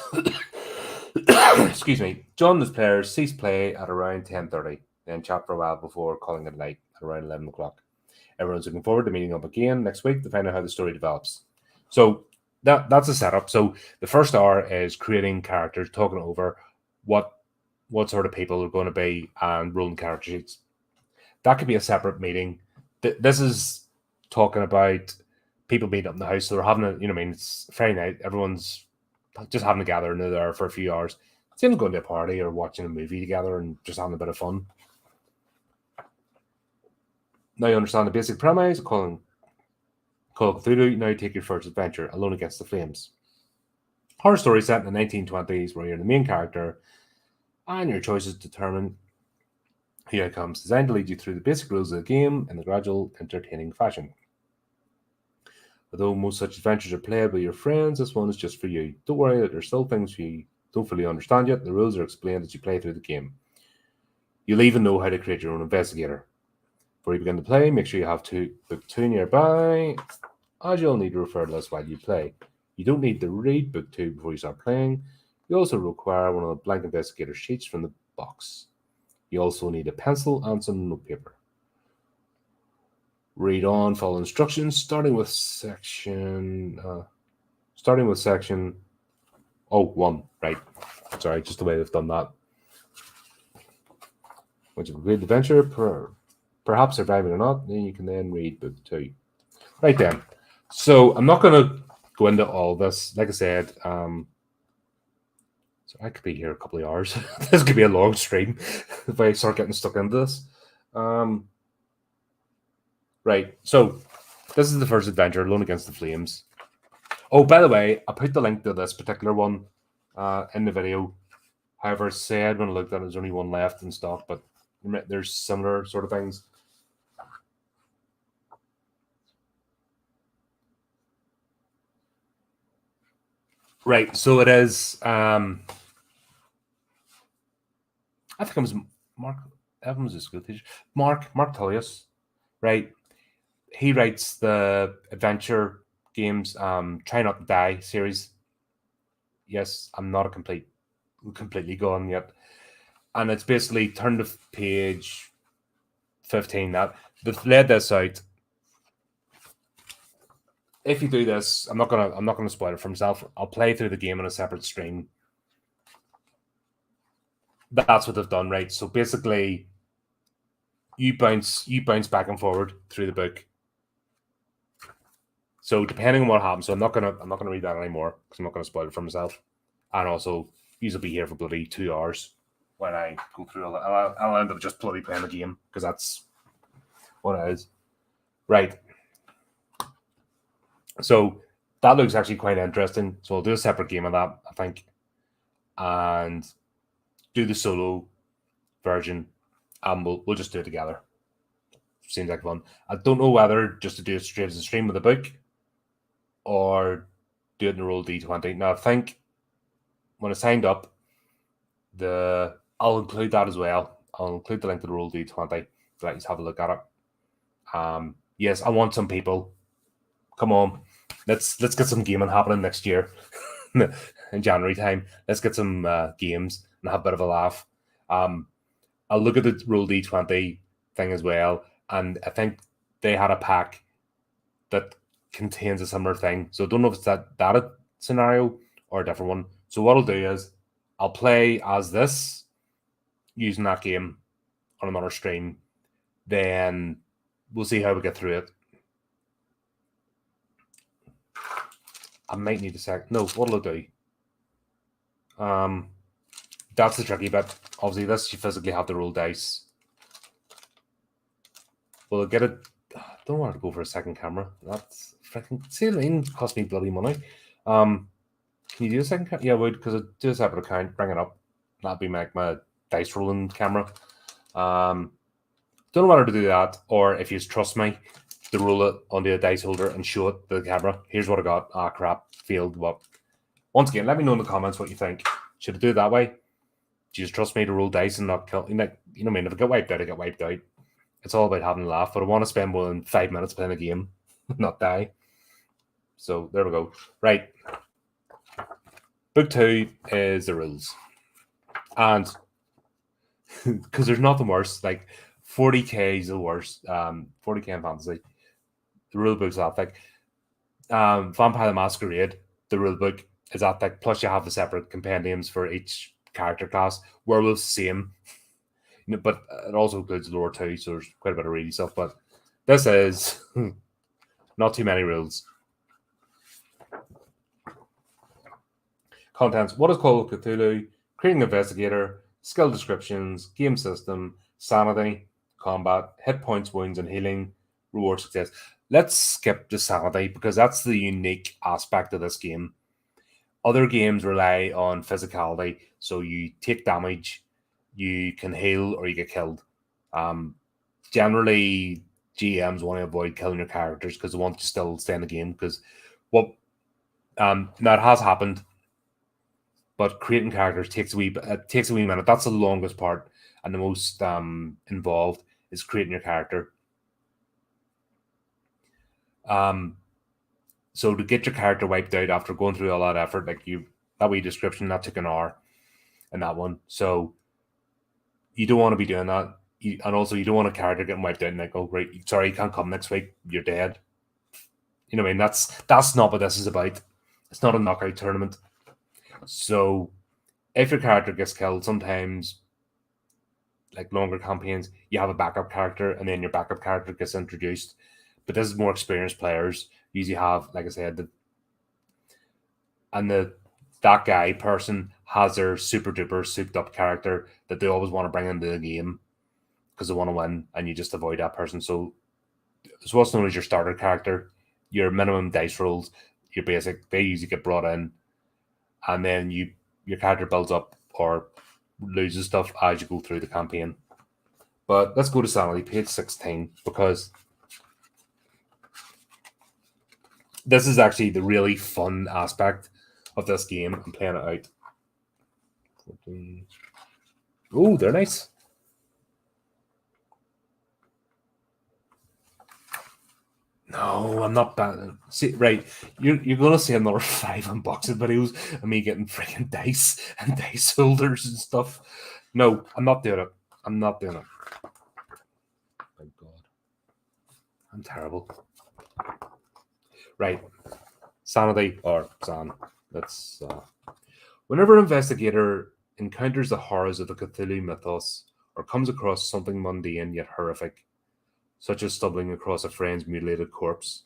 Excuse me. John and his players cease play at around 10:30. Then chat for a while before calling it night at around 11 o'clock. Everyone's looking forward to meeting up again next week to find out how the story develops. So that's a setup. So the first hour is creating characters, talking over what sort of people are going to be, and rolling character sheets. That could be a separate meeting. This is talking about people meeting up in the house. So they're having it's Friday night. Everyone's just having to gather in there for a few hours. Same as going to a party or watching a movie together and just having a bit of fun. Now you understand the basic premise of Call of Cthulhu. Now you take your first adventure, Alone Against the Flames. Horror story set in the 1920s where you're the main character and your choices determine the outcomes, designed to lead you through the basic rules of the game in a gradual, entertaining fashion. Although most such adventures are played with your friends, this one is just for you. Don't worry that there's still things you don't fully understand yet. The rules are explained as you play through the game. You'll even know how to create your own investigator. Before you begin to play, make sure you have book 2 nearby, as you'll need to refer to this while you play. You don't need to read book 2 before you start playing. You also require one of the blank investigator sheets from the box. You also need a pencil and some notepaper. Read on, follow instructions, starting with section 1. Right. Sorry, just the way they've done that. Once you've completed the adventure, perhaps surviving or not, then you can then read book 2. Right then. So I'm not going to go into all this. Like I said, so I could be here a couple of hours. This could be a long stream if I start getting stuck into this. Right. So this is the first adventure, Alone Against the Flames. Oh, by the way, I put the link to this particular one in the video. However, said when I looked at it, there's only one left in stock, but there's similar sort of things. Right, so it is. I think it was Mark Evans, a school teacher. Mark Tullius, right? He writes the adventure games, Try Not to Die series. Yes, I'm not completely gone yet. And it's basically turn to page 15. That they've laid this out. If you do this, I'm not gonna spoil it for myself. I'll play through the game on a separate stream. That's what they've done, right? So basically, you bounce back and forward through the book. So depending on what happens, so I'm not gonna read that anymore because I'm not gonna spoil it for myself. And also, you'll be here for bloody 2 hours when I go through all that. I'll end up just bloody playing the game because that's what it is. Right. So that looks actually quite interesting. So I'll do a separate game of that, I think, and do the solo version, and we'll just do it together. Seems like fun. I don't know whether just to do it straight as a stream with the book or do it in the roll D20. Now I think when I signed up, I'll include that as well. I'll include the link to the roll D20 to let you have a look at it. Yes, I want some people. Come on, let's get some gaming happening next year in January time. Let's get some games and have a bit of a laugh. I'll look at the roll D20 thing as well, and I think they had a pack that contains a similar thing. So I don't know if it's that scenario or a different one. So what I'll do is I'll play as this using that game on another stream. Then we'll see how we get through it. I might need a sec. No, what'll I do? That's the tricky bit. Obviously, this you physically have to roll dice. Will I get it? I don't want to go for a second camera. That's freaking. See, it cost me bloody money. Can you do a second camera? Yeah, I would, because I do a separate account. Bring it up. That'd be my dice rolling camera. Don't know whether to do that, or if you trust me, to roll it onto a dice holder and show it to the camera. Here's what I got. Ah, crap, failed. What? Once again, let me know in the comments what you think. Should I do it that way? Do you just trust me to roll dice and not kill? You know what I mean? If I get wiped out, I get wiped out. It's all about having a laugh, but I want to spend more than 5 minutes playing a game, not die. So there we go. Right. Book 2 is the rules. And because there's nothing worse, like 40k is the worst. 40k in fantasy. The rule book's that thick. Vampire the Masquerade, the rule book is that thick. Plus, you have the separate compendiums for each character class. Werewolves, same. But it also includes lore too, so there's quite a bit of reading stuff. But this is not too many rules. Contents: what is Call of Cthulhu? Creating investigator, skill descriptions, game system, sanity, combat, hit points, wounds, and healing, reward success. Let's skip the sanity because that's the unique aspect of this game. Other games rely on physicality, so you take damage, you can heal, or you get killed. Generally, GMs want to avoid killing your characters because they want to still stay in the game. Because what now it has happened, but creating characters takes a wee minute. That's the longest part and the most involved is creating your character. So to get your character wiped out after going through all that effort, like that wee description, that took an hour in that one. So you don't want to be doing that. And also you don't want a character getting wiped out and like, oh great, sorry, you can't come next week, you're dead. You know what I mean? That's not what this is about. It's not a knockout tournament. So if your character gets killed, sometimes like longer campaigns, you have a backup character and then your backup character gets introduced. But this is more experienced players usually have, like I said, that guy person has their super duper souped up character that they always want to bring into the game because they want to win, and you just avoid that person. So it's what's known as your starter character, your minimum dice rolls, your basic. They usually get brought in, and then your character builds up or loses stuff as you go through the campaign. But let's go to sanity, page 16, because this is actually the really fun aspect of this game. I'm playing it out. 14. Oh, they're nice. No, I'm not bad. See, right, you're gonna see another 5 unboxing videos of me getting freaking dice and dice holders and stuff. No, I'm not doing it. I'm not doing it. Thank God. I'm terrible. Right. Sanity or San. That's whenever an investigator encounters the horrors of the Cthulhu mythos or comes across something mundane yet horrific, such as stumbling across a friend's mutilated corpse,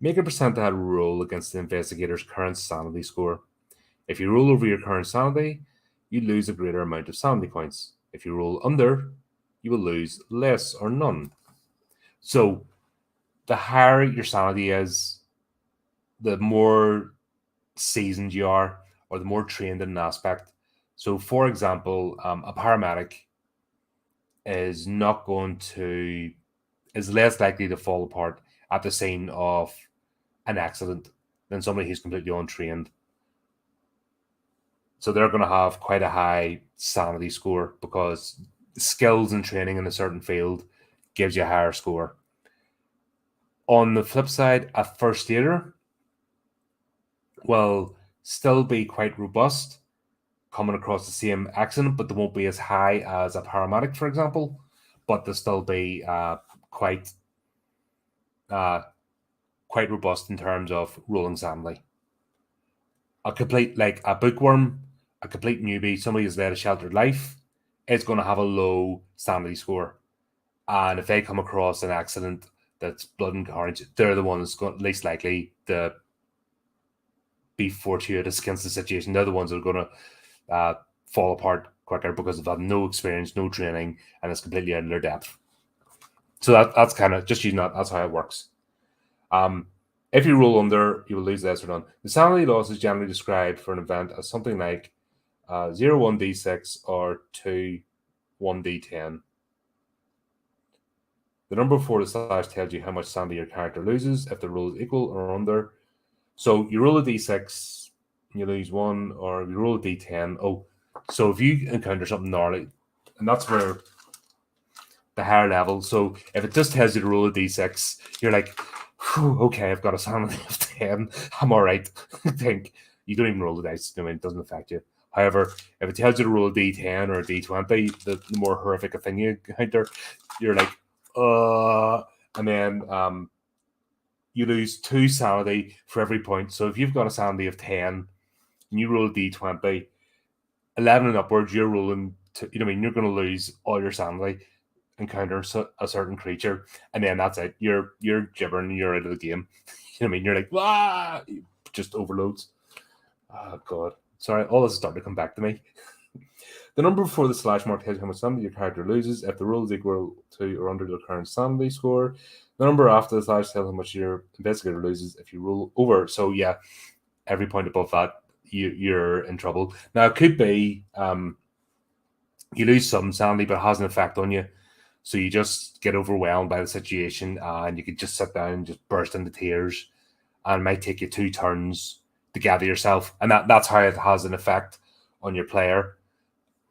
make a percentile roll against the investigator's current sanity score. If you roll over your current sanity, you lose a greater amount of sanity points. If you roll under, you will lose less or none. So the higher your sanity is, the more seasoned you are, or the more trained in an aspect. So, for example, a paramedic is less likely to fall apart at the scene of an accident than somebody who's completely untrained. So they're going to have quite a high sanity score because skills and training in a certain field gives you a higher score. On the flip side, a first aider will still be quite robust coming across the same accident, but they won't be as high as a paramedic, for example, but they'll still be quite robust in terms of rolling sanity. a complete, like a bookworm, a complete newbie, somebody who's led a sheltered life, is going to have a low sanity score. And if they come across an accident that's blood and carnage, they're the ones least likely to be fortuitous against the situation. They're the ones that are going to fall apart quicker because they've had no experience, no training, and it's completely out of their depth. So that's kind of just using that. That's how it works. If you roll under, you will lose this or none. The sanity loss is generally described for an event as something like 0 1d6 or 2 1d10. The number before the slash tells you how much sanity your character loses if the roll is equal or under. So you roll a d6, you lose 1, or you roll a d10. Oh, so if you encounter something gnarly, and that's where the higher level. So if it just tells you to roll a d6, you're like, okay, I've got a sanity of 10. I'm all right. I think you don't even roll the dice. I mean, it doesn't affect you. However, if it tells you to roll a d10 or a d20, the more horrific a thing you encounter, you're like, and then you lose 2 sanity for every point. So if you've got a sanity of 10 and you roll a d20, 11 and upwards, you're rolling to, you're going to lose all your sanity, encounter a certain creature, and then that's it. You're gibbering, you're out of the game. You're like, ah, just overloads. Oh god, sorry, all this is starting to come back to me. The number before the slash mark tells you how much sanity your character loses if the roll is equal to or under the current sanity score. The number after the slash tells how much your investigator loses if you roll over. So yeah, every point above that, you're in trouble. Now it could be you lose some sanity, but it has an effect on you. So you just get overwhelmed by the situation, and you could just sit down and just burst into tears, and it might take you 2 turns to gather yourself, and that's how it has an effect on your player.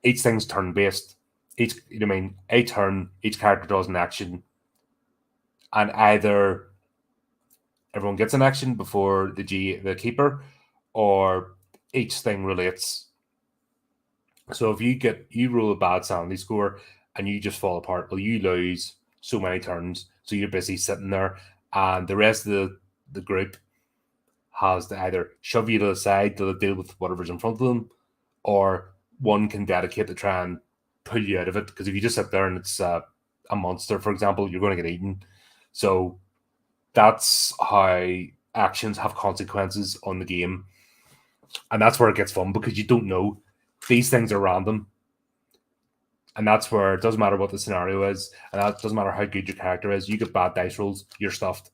Each thing's turn based. A turn, each character does an action, and either everyone gets an action before the keeper, or each thing relates. So if you roll a bad sanity score and you just fall apart, well, you lose so many turns. So you're busy sitting there, and the rest of the group has to either shove you to the side to deal with whatever's in front of them, or one can dedicate to try and pull you out of it. Because if you just sit there and it's a monster, for example, you're going to get eaten. So that's how actions have consequences on the game. And that's where it gets fun, because you don't know. These things are random. And that's where it doesn't matter what the scenario is, and that doesn't matter how good your character is. You get bad dice rolls, you're stuffed.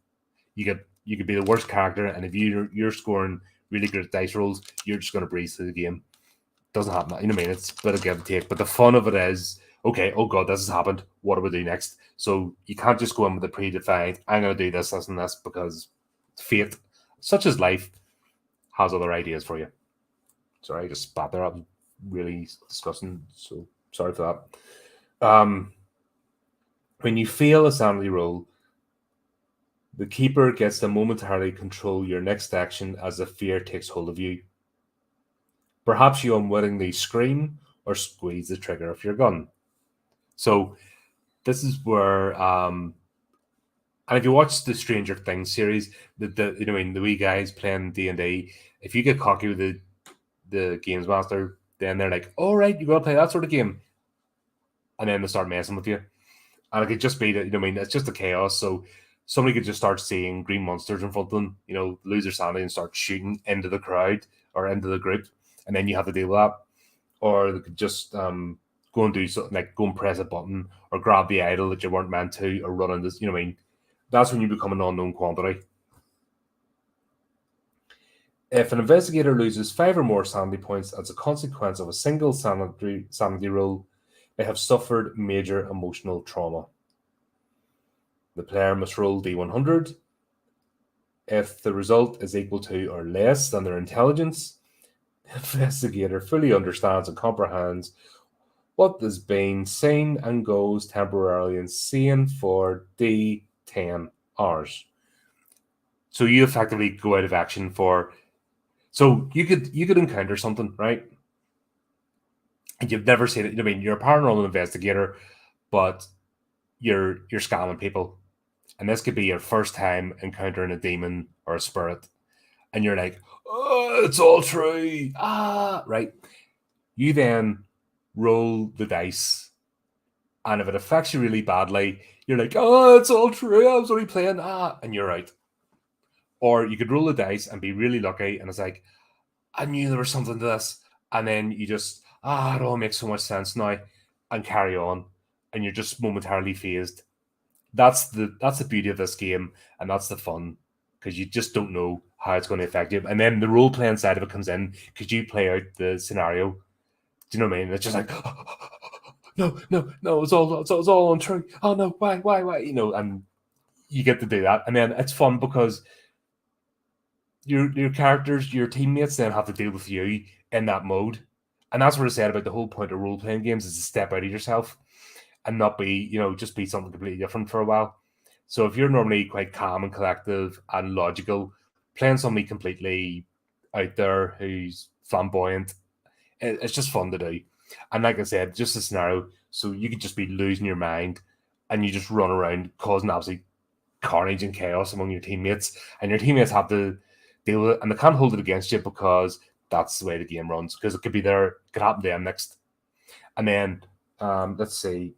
You could be the worst character, and if you're scoring really good dice rolls, you're just going to breeze through the game. It doesn't happen. You know what I mean? It's a bit of give and take. But the fun of it is, okay, oh god, this has happened. What do we do next? So you can't just go in with a predefined, I'm going to do this, and this, because fate, such as life, has other ideas for you. Sorry, I just spat there. I'm really disgusting. So sorry for that. When you fail a sanity roll, the keeper gets to momentarily control your next action as the fear takes hold of you. Perhaps you unwittingly scream or squeeze the trigger of your gun. So this is where, and if you watch the Stranger Things series, the wee guys playing D&D, if you get cocky with the games master, then they're like, all right, you got to play that sort of game. And then they start messing with you. And it could just be that, it's just a chaos. So somebody could just start seeing green monsters in front of them, lose their sanity and start shooting into the crowd or into the group. And then you have to deal with that. Or they could just go and do something like go and press a button or grab the idol that you weren't meant to, or run into, that's when you become an unknown quantity. If an investigator loses 5 or more sanity points as a consequence of a single sanity roll, they have suffered major emotional trauma. The player must roll D100. If the result is equal to or less than their intelligence, the investigator fully understands and comprehends what is being seen and goes temporarily insane for D10 hours. So you effectively go out of action for. So you could encounter something, right? And you've never seen it. You're a paranormal investigator, but you're scamming people. And this could be your first time encountering a demon or a spirit. and you're like, oh, it's all true. Right. You then roll the dice, and if it affects you really badly, you're like, oh, it's all true. I was only playing, and you're out. Or you could roll the dice and be really lucky, and it's like, I knew there was something to this. And then you just, it all makes so much sense now, and carry on. And you're just momentarily phased. That's the beauty of this game, and that's the fun, because you just don't know how it's going to affect you. And then the role playing side of it comes in, because you play out the scenario. Do you know what I mean? It's just like, no, it's all untrue. Oh no, why? And you get to do that, and then it's fun because your characters, your teammates, then have to deal with you in that mode. And that's what I said about the whole point of role playing games, is to step out of yourself and not be, just be something completely different for a while. So if you're normally quite calm and collective and logical, playing somebody completely out there who's flamboyant, it's just fun to do. And like I said, just a scenario, so you could just be losing your mind, and you just run around causing absolute carnage and chaos among your teammates, and your teammates have to deal with it, and they can't hold it against you, because that's the way the game runs. Because it could happen to them next. And then, let's see.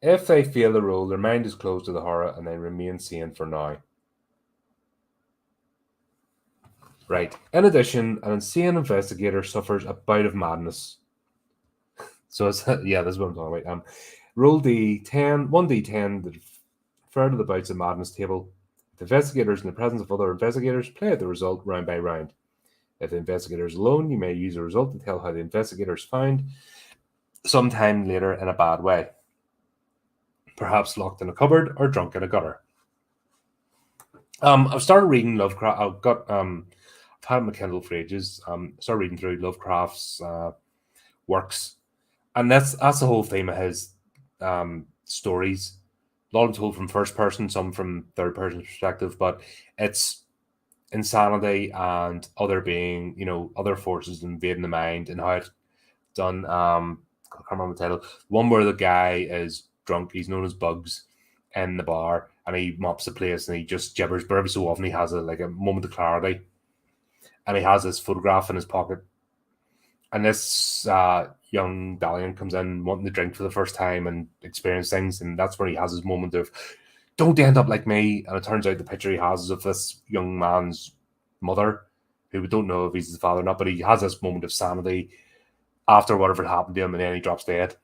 If they fail the roll, their mind is closed to the horror, and they remain sane for now. Right. In addition, an insane investigator suffers a bout of madness. So it's yeah, this is what I'm talking about. Roll D10, 1d10 to refer to the bouts of madness table. If the investigator is in the presence of other investigators, play out the result round by round. If the investigator is alone, you may use the result to tell how the investigator is found sometime later in a bad way. Perhaps locked in a cupboard or drunk in a gutter. I've started reading Lovecraft. I've had my Kindle for ages. Started reading through Lovecraft's works, and that's the whole theme of his stories. A lot of them told from first person, some from third person perspective, but it's insanity and other forces invading the mind, and how it's done. I can't remember the title. One where the guy is drunk, he's known as Bugs, in the bar, and he mops the place and he just gibbers, but every so often he has a moment of clarity, and he has this photograph in his pocket, and this young Dalian comes in wanting to drink for the first time and experience things, and that's where he has his moment of, don't end up like me. And it turns out the picture he has is of this young man's mother, who we don't know if he's his father or not, but he has this moment of sanity after whatever happened to him, and then he drops dead.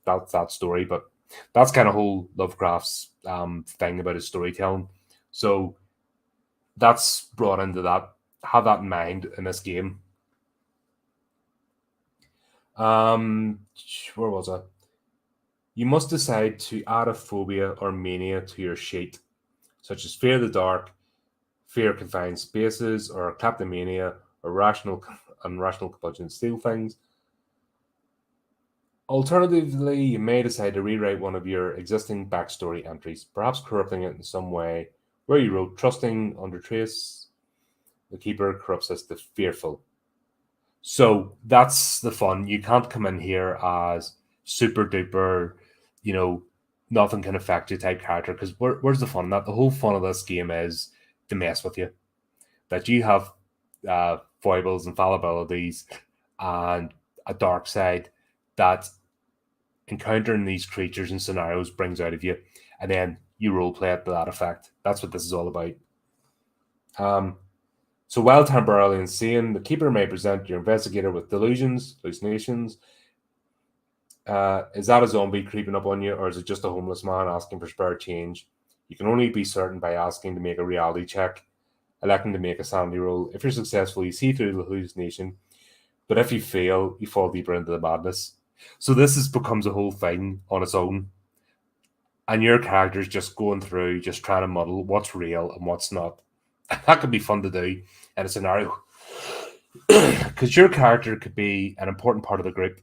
That's that story. But that's kind of whole Lovecraft's thing about his storytelling. So that's brought into that. Have that in mind in this game. Where was I? You must decide to add a phobia or mania to your sheet, such as fear of the dark, fear of confined spaces, or kleptomania, or irrational compulsion to steal things. Alternatively, you may decide to rewrite one of your existing backstory entries, perhaps corrupting it in some way, where you wrote, trusting under trace, the keeper corrupts us, the fearful. So that's the fun. You can't come in here as super duper, nothing can affect you type character, because where's the fun in that? The whole fun of this game is to mess with you. That you have foibles and fallibilities and a dark side that encountering these creatures and scenarios brings out of you, and then you role play it to that effect. That's what this is all about. So while temporarily insane, the keeper may present your investigator with delusions, hallucinations. Is that a zombie creeping up on you, or is it just a homeless man asking for spare change? You can only be certain by asking to make a reality check, electing to make a sanity roll. If you're successful, you see through the hallucination, but if you fail, you fall deeper into the madness. So this becomes a whole thing on its own, and your character's just going through, just trying to muddle what's real and what's not. And that could be fun to do in a scenario, because your character could be an important part of the group.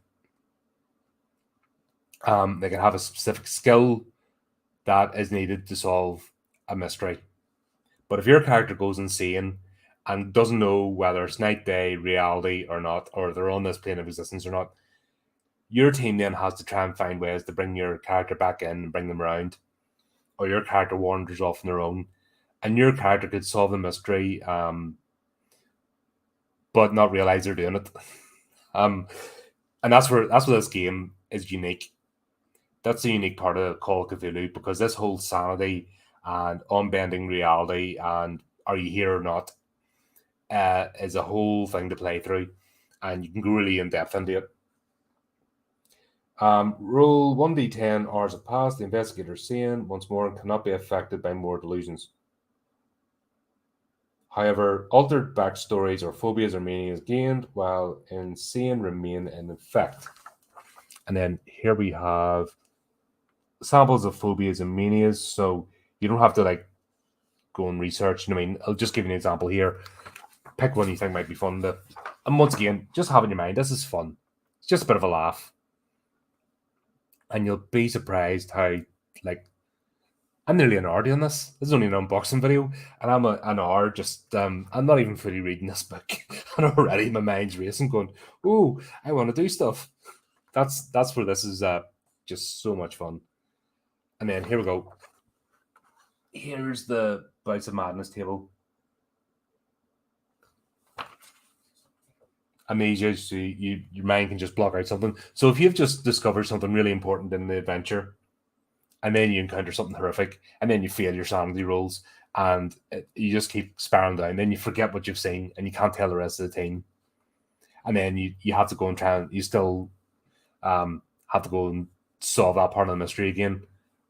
They can have a specific skill that is needed to solve a mystery. But if your character goes insane and doesn't know whether it's night, day, reality or not, or they're on this plane of existence or not, your team then has to try and find ways to bring your character back in and bring them around, or your character wanders off on their own. and your character could solve the mystery, but not realize they're doing it. And that's where this game is unique. That's the unique part of Call of Cthulhu, because this whole sanity and unbending reality and are you here or not is a whole thing to play through, and you can go really in depth into it. Roll 1d10, hours have passed, the investigator is sane once more and cannot be affected by more delusions. However, altered backstories or phobias or manias gained, while insane remain in effect. And then here we have samples of phobias and manias, so you don't have to like go and research. I mean, I'll just give you an example here. Pick one you think might be fun to, and once again, just have in your mind, this is fun. It's just a bit of a laugh. And you'll be surprised how, like, I'm nearly an hour doing this. This is only an unboxing video, and I'm an hour just, I'm not even fully reading this book. And already my mind's racing going, ooh, I want to do stuff. That's where this is just so much fun. And then here we go. Here's the Bouts of Madness table. Amnesia, so your mind can just block out something. So if you've just discovered something really important in the adventure, and then you encounter something horrific, and then you fail your sanity rolls, and you just keep spiraling down, then you forget what you've seen, and you can't tell the rest of the team. And then you have to go and try, and you still have to go and solve that part of the mystery again.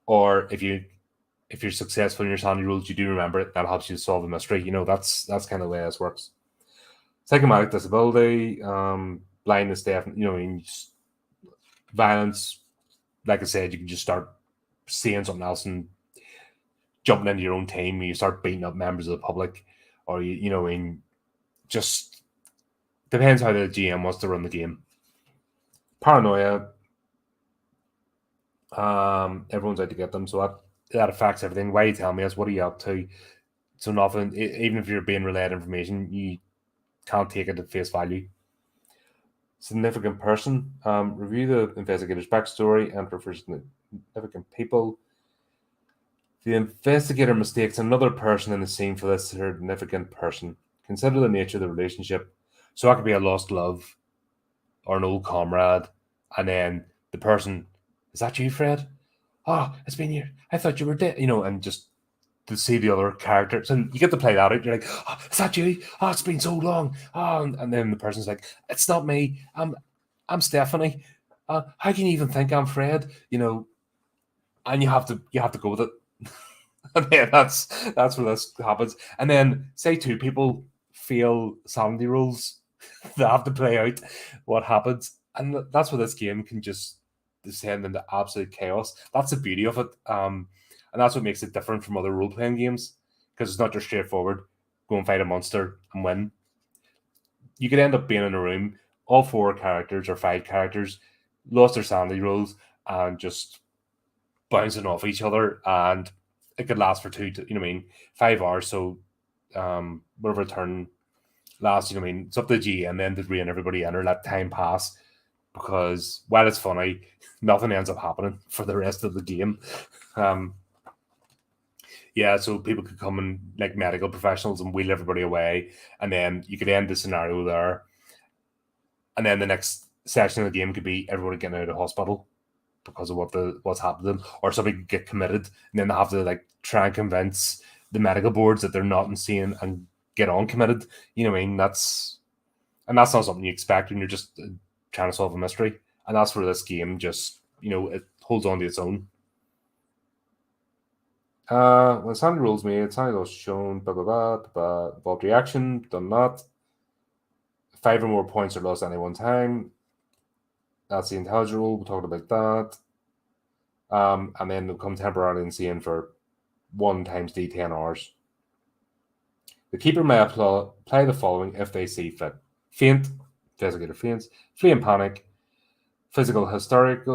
Or if you're successful in your sanity rolls, you do remember it, that helps you solve the mystery. You know, that's kind of the way this works. Psychomatic disability, blindness, deaf, you know, violence. Like I said, you can just start seeing something else and jumping into your own team. You start beating up members of the public, or you know, in just depends how the GM wants to run the game. Paranoia. Everyone's out to get them, so that affects everything. Why are you telling me this? What are you up to? So nothing. Even if you're being relayed information, you can't take it at face value. Significant person. Review the investigator's backstory and refer to significant people. The investigator mistakes another person in the scene for this significant person. Consider the nature of the relationship. So that could be a lost love or an old comrade, and then the person, is that you, Fred? Oh, it's been years. I thought you were dead. You know, and just to see the other characters, and you get to play that out. You're like, oh, is that you? Oh, it's been so long. Oh, and then the person's like, it's not me. I'm Stephanie. How can you even think I'm Fred? You know, and you have to go with it. And then that's where this happens. And then say two people fail sanity rolls, they have to play out what happens, and that's where this game can just descend into absolute chaos. That's the beauty of it. And that's what makes it different from other role playing games, because it's not just straightforward, go and fight a monster and win. You could end up being in a room, all 4 characters or 5 characters lost their sanity rolls and just bouncing off each other, and it could last for 5 hours. So whatever turn lasts, it's up to the GM then to rein everybody in or let time pass, because while it's funny, nothing ends up happening for the rest of the game. Yeah, so people could come in like medical professionals and wheel everybody away, and then you could end the scenario there. And then the next session of the game could be everybody getting out of hospital because of what's happened to them, or somebody could get committed, and then they have to like try and convince the medical boards that they're not insane and get on committed. You know what I mean? That's not something you expect when you're just trying to solve a mystery. And that's where this game just, it holds on to its own. When sanity rolls made, sanity loss shown, blah, blah, blah, blah, involved reaction, done that. 5 or more points are lost at any one time. That's the intelligent rule. We talked about that. And then they'll come temporarily insane for 1 times D10 hours. The keeper may apply the following if they see fit: faint, investigator faints, flee in panic, physical hysterics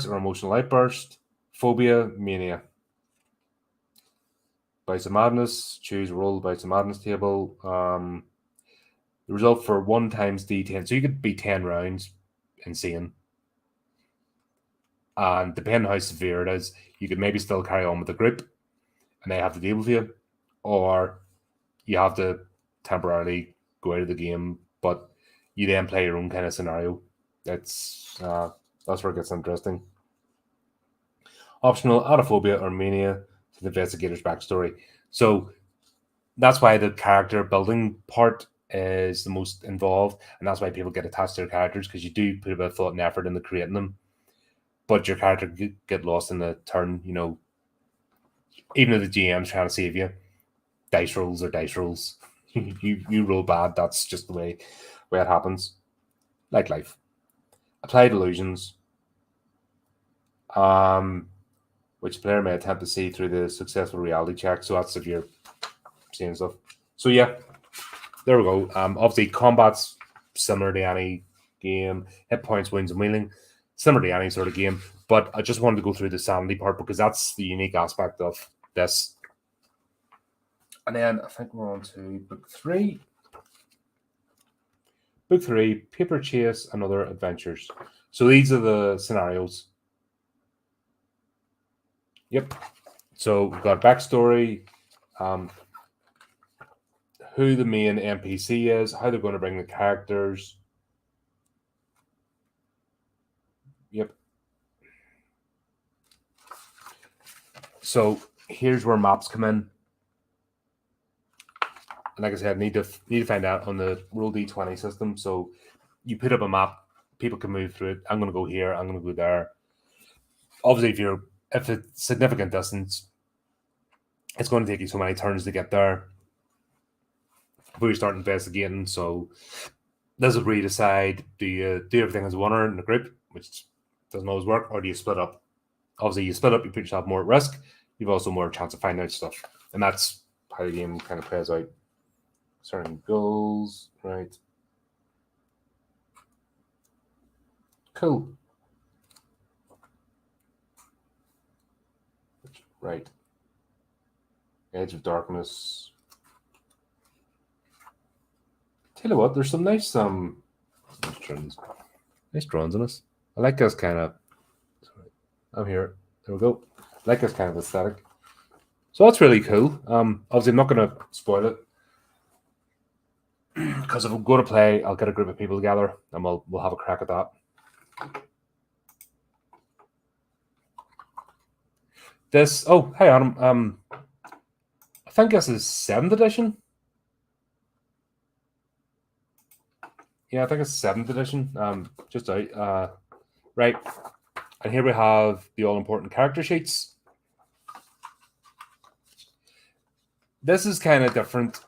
or emotional outburst, phobia, mania. Bouts of Madness, choose roll Bouts of Madness table. The result for 1 times D10. So you could be 10 rounds insane. And depending on how severe it is, you could maybe still carry on with the group and they have to deal with you. or you have to temporarily go out of the game, but you then play your own kind of scenario. That's where it gets interesting. Optional, autophobia or mania to the investigator's backstory. So that's why the character building part is the most involved, and that's why people get attached to their characters, because you do put a bit of thought and effort into creating them. But your character get lost in the turn, even if the GM's trying to save you. Dice rolls are dice rolls. you roll bad, that's just the way it happens. Like life. Applied illusions. Which player may attempt to see through the successful reality check. So that's if you're seeing stuff. So yeah, there we go. Obviously, combat's similar to any game. Hit points, wins, and wheeling, similar to any sort of game. But I just wanted to go through the sanity part because that's the unique aspect of this. And then I think we're on to book 3. Book 3, Paper Chase and Other Adventures. So these are the scenarios. Yep. So we've got backstory, who the main NPC is, how they're going to bring the characters. Yep. So here's where maps come in. And like I said, need to find out on the roll d20 system. So you put up a map, people can move through it. I'm going to go here. I'm going to go there. Obviously, if it's significant distance, it's going to take you so many turns to get there before you start investigating. So this is where you decide: do you do everything as one in a group, which doesn't always work, or do you split up? Obviously, you split up, you put yourself more at risk. You've also more chance of finding out stuff, and that's how the game kind of plays out. Certain goals, right? Cool. Right. Edge of Darkness. Tell you what, there's some nice nice drawings in this. I like this kind of. I'm here. There we go. I like this kind of aesthetic. So that's really cool. Obviously, I'm not going to spoil it because if I'm going to play, I'll get a group of people together and we'll have a crack at that. This. Oh, hey Adam. I think this is 7th edition. Yeah, I think it's 7th edition. Just out. Right. And here we have the all-important character sheets. This is kind of different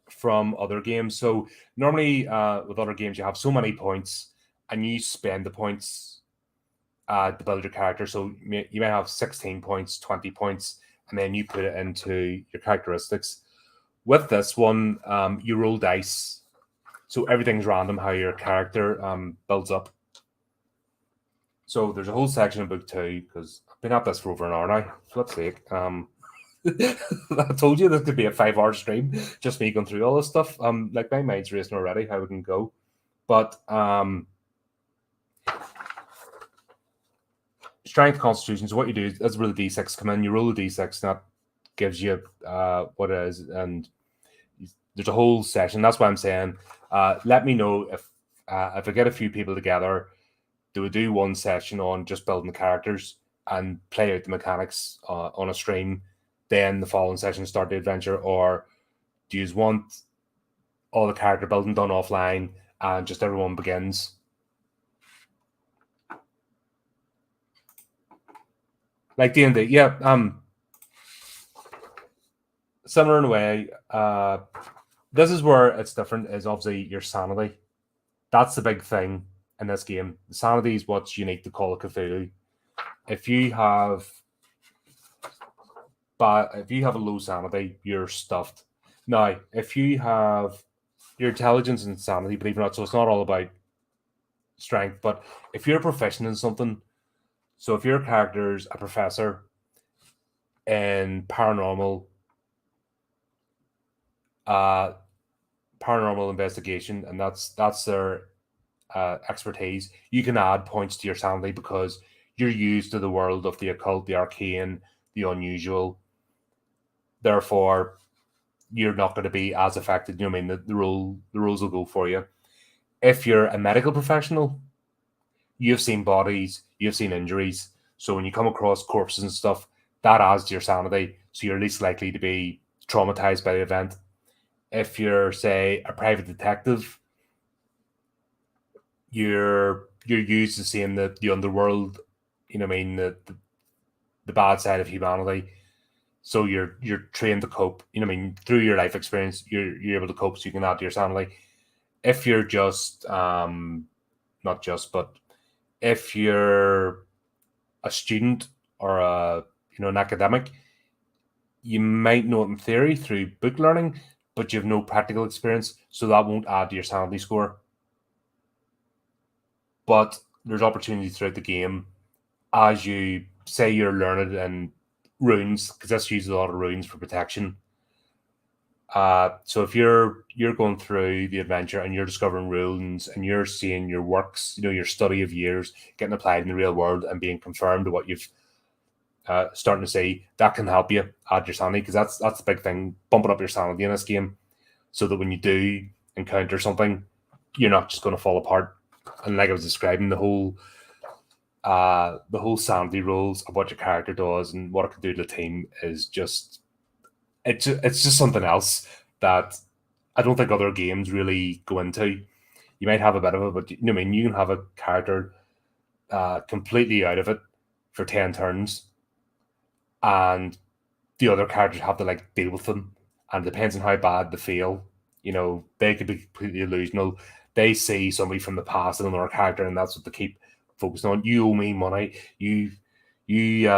from other games. So normally with other games, you have so many points and you spend the points to build your character. So you may have 16 points, 20 points, and then you put it into your characteristics. With this one, you roll dice. So everything's random how your character builds up. So there's a whole section in book 2, because I've been at this for over an hour now. Flip's sake. I told you this could be a 5-hour stream, just me going through all this stuff. Like my mind's racing already, how we can go. But strength, constitution. So what you do is where the d6 come in. You roll the d6, and that gives you what it is. And there's a whole session. That's why I'm saying, let me know if I get a few people together, do we do one session on just building the characters and play out the mechanics on a stream, then the following session start the adventure, or do you want all the character building done offline and just everyone begins? Like D&D, yeah. Similar in a way. This is where it's different, is obviously your sanity. That's the big thing in this game. Sanity is what's unique to Call of Cthulhu. If you have a low sanity, you're stuffed. Now, if you have your intelligence and sanity, believe it or not, so it's not all about strength, but if you're proficient in something, so if your character's a professor in paranormal investigation, and that's their expertise, you can add points to your sanity because you're used to the world of the occult, the arcane, the unusual. Therefore, you're not going to be as affected. You know what I mean? The rules will go for you. If you're a medical professional, you've seen bodies, you've seen injuries. So when you come across corpses and stuff, that adds to your sanity. So you're least likely to be traumatized by the event. If you're, say, a private detective, you're used to seeing the underworld, you know what I mean, the bad side of humanity. So you're trained to cope, you know what I mean, through your life experience, you're able to cope so you can add to your sanity. If you're just not just, but if you're a student or an academic, you might know it in theory through book learning, but you have no practical experience, so that won't add to your sanity score. But there's opportunity throughout the game as you say you're learned in runes, because this uses a lot of runes for protection. So if you're going through the adventure and you're discovering runes and you're seeing your works, your study of years getting applied in the real world and being confirmed to what you've starting to see, that can help you add your sanity, because that's the big thing, bumping up your sanity in this game, so that when you do encounter something, you're not just going to fall apart. And like I was describing, the whole sanity rules of what your character does and what it can do to the team is just it's just something else that I don't think other games really go into. You might have a bit of it, but you know what I mean, you can have a character completely out of it for 10 turns, and the other characters have to like deal with them, and it depends on how bad they feel. They could be completely illusional. They see somebody from the past in another character, and that's what they keep focusing on. You owe me money. You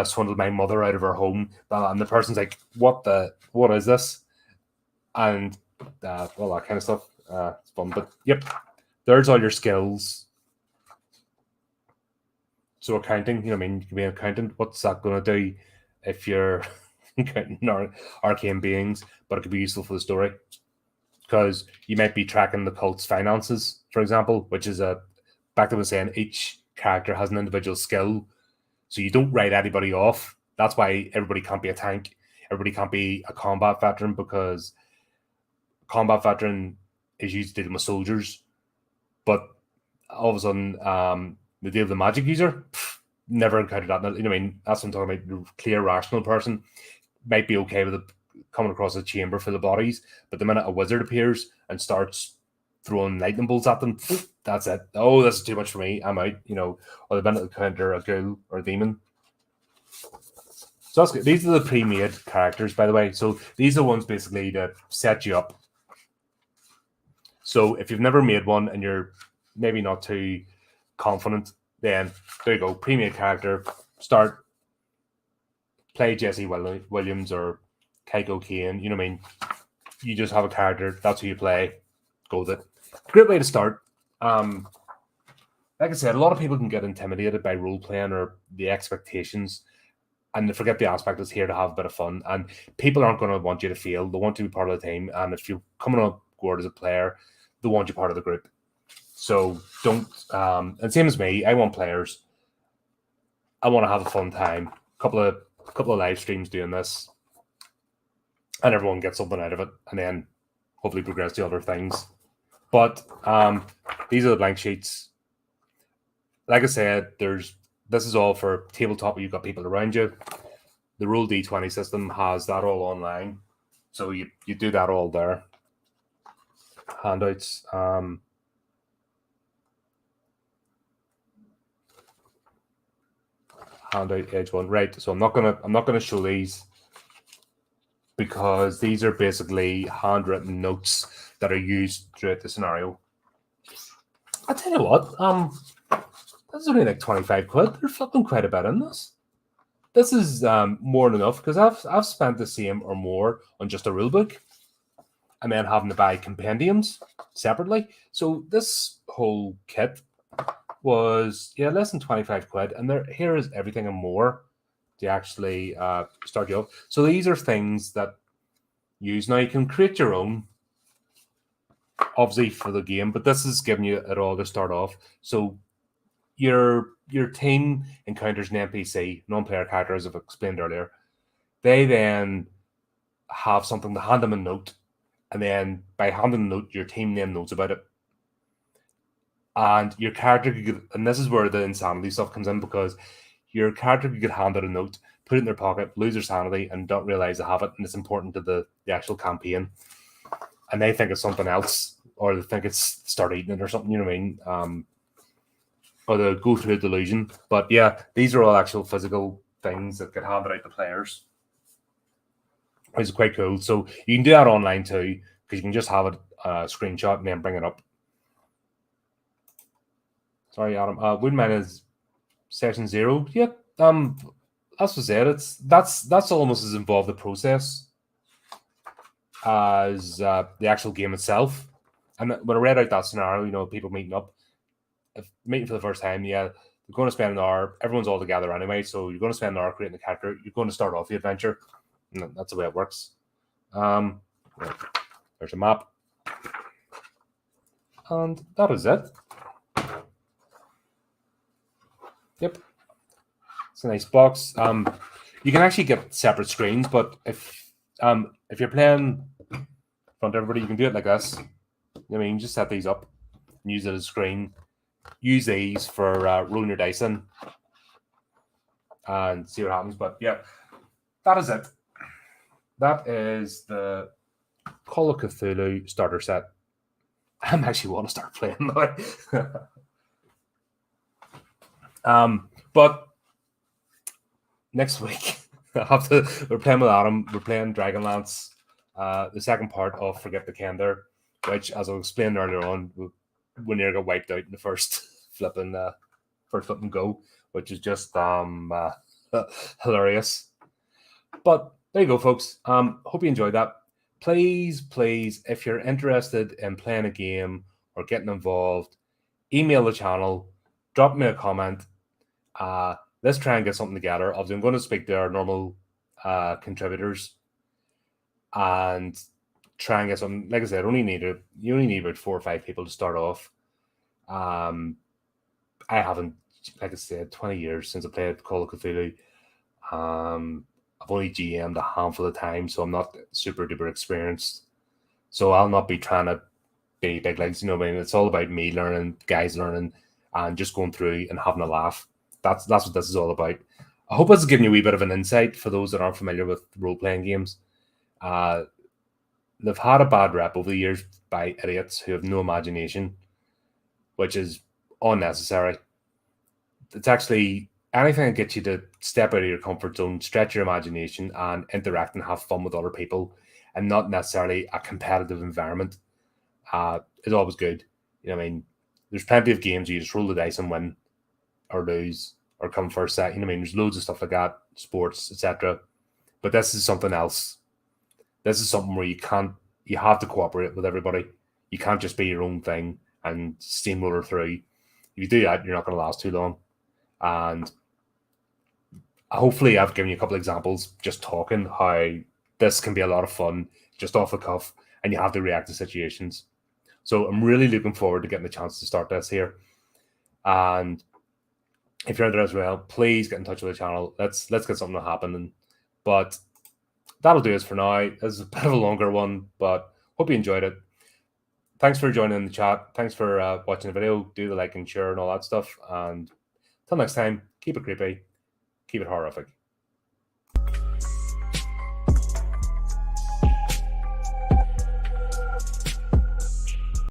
swindled my mother out of her home, and the person's like, what is this? And all that kind of stuff. It's fun, but yep, there's all your skills. So accounting, you can be an accountant. What's that going to do if you're counting arcane beings? But it could be useful for the story, because you might be tracking the cult's finances, for example, which is back to what I was saying, each character has an individual skill. So you don't write anybody off. That's why everybody can't be a tank. Everybody can't be a combat veteran, because a combat veteran is used to dealing with soldiers. But all of a sudden, the deal with the magic user, never encountered that. You know what I mean? That's what I'm talking about. The clear, rational person might be okay with it coming across a chamber full of bodies, but the minute a wizard appears and starts throwing lightning bolts at them, that's it. Oh, this is too much for me. I'm out. Or the minute they encounter a ghoul or a demon. So that's good. These are the pre-made characters, by the way. So these are ones basically to set you up. So if you've never made one and you're maybe not too confident, then there you go. Pre-made character. Start. Play Jesse Williams or Keiko Kane. You know what I mean? You just have a character. That's who you play. Go with it. Great way to start. Like I said, a lot of people can get intimidated by role playing or the expectations, and they forget the aspect is here to have a bit of fun. And people aren't going to want you to fail. They want you to be part of the team. And if you're coming on board as a player, they want you part of the group. So don't. And same as me, I want players. I want to have a fun time. Couple of live streams doing this, and everyone gets something out of it, and then hopefully progress to other things. But these are the blank sheets. Like I said, this is all for tabletop where you've got people around you. The Roll D20 system has that all online, so you do that all there. Handouts. Handout edge one, right? So I'm not gonna show these, because these are basically handwritten notes that are used throughout the scenario. I tell you what, this is only like 25 quid. They're fucking quite a bit in this. This is more than enough, because I've spent the same or more on just a rule book, and then having to buy compendiums separately. So this whole kit was less than 25 quid, and here is everything and more to actually start you off. So these are things that use. Now you can create your own, obviously, for the game, but this is giving you it all to start off. So your team encounters an NPC, non-player character, as I've explained earlier. They then have something to hand them a note and then by handing a note, your team then knows about it. And your character could get, and this is where the insanity stuff comes in, because your character could get handed a note, put it in their pocket, lose their sanity, and don't realize they have it, and it's important to the actual campaign. And they think it's something else, or they think it's start eating it or something, you know what I mean? Or they go through a delusion. But yeah, these are all actual physical things that get handed out to players, which is quite cool. So you can do that online too, because you can just have it screenshot and then bring it up. Sorry, Adam. Wouldn't mind is session 0. Yep. As I said, that's almost as involved a process as the actual game itself. And when I read out that scenario, you know, people meeting up, meeting for the first time, yeah, you're going to spend an hour. Everyone's all together anyway, so you're going to spend an hour creating the character. You're going to start off the adventure. And that's the way it works. There's a map, and that is it. Yep, it's a nice box. You can actually get separate screens, but if you're playing in front of everybody, you can do it like this. I mean, just set these up and use it as a screen. Use these for rolling your dice in and see what happens. But yeah, that is it. That is the Call of Cthulhu starter set. I'm actually want to start playing now. But next week we're playing with Adam. We're playing Dragonlance, the second part of Forget the Kender, which, as I explained earlier on, we nearly got wiped out in the first flipping go, which is just hilarious. But there you go, folks. Hope you enjoyed that. Please, if you're interested in playing a game or getting involved, email the channel, drop me a comment. Let's try and get something together. Obviously, I'm going to speak to our normal contributors and try and get something. Like I said, you only need about 4 or 5 people to start off. I haven't, like I said, 20 years since I played Call of Cthulhu. I've only GM'd a handful of times, so I'm not super duper experienced. So I'll not be trying to be big legs, you know what I mean? It's all about me learning, guys learning, and just going through and having a laugh. That's what this is all about. I hope it's giving you a wee bit of an insight for those that aren't familiar with role-playing games. They've had a bad rep over the years by idiots who have no imagination, which is unnecessary. It's actually anything that gets you to step out of your comfort zone, stretch your imagination, and interact and have fun with other people, and not necessarily a competitive environment, is always good. You know what I mean? There's plenty of games where you just roll the dice and win or lose or come first set. You know what I mean? There's loads of stuff like that, sports, etc. But this is something else. This is something where you have to cooperate with everybody. You can't just be your own thing and steamroller through. If you do that, you're not going to last too long. And hopefully I've given you a couple of examples just talking how this can be a lot of fun just off the cuff, and you have to react to situations. So I'm really looking forward to getting the chance to start this here. And if you're interested as well, please get in touch with the channel. Let's get something happening. But that'll do us for now. This is a bit of a longer one, but hope you enjoyed it. Thanks for joining in the chat. Thanks for watching the video. Do the like and share and all that stuff. And till next time, keep it creepy, keep it horrific.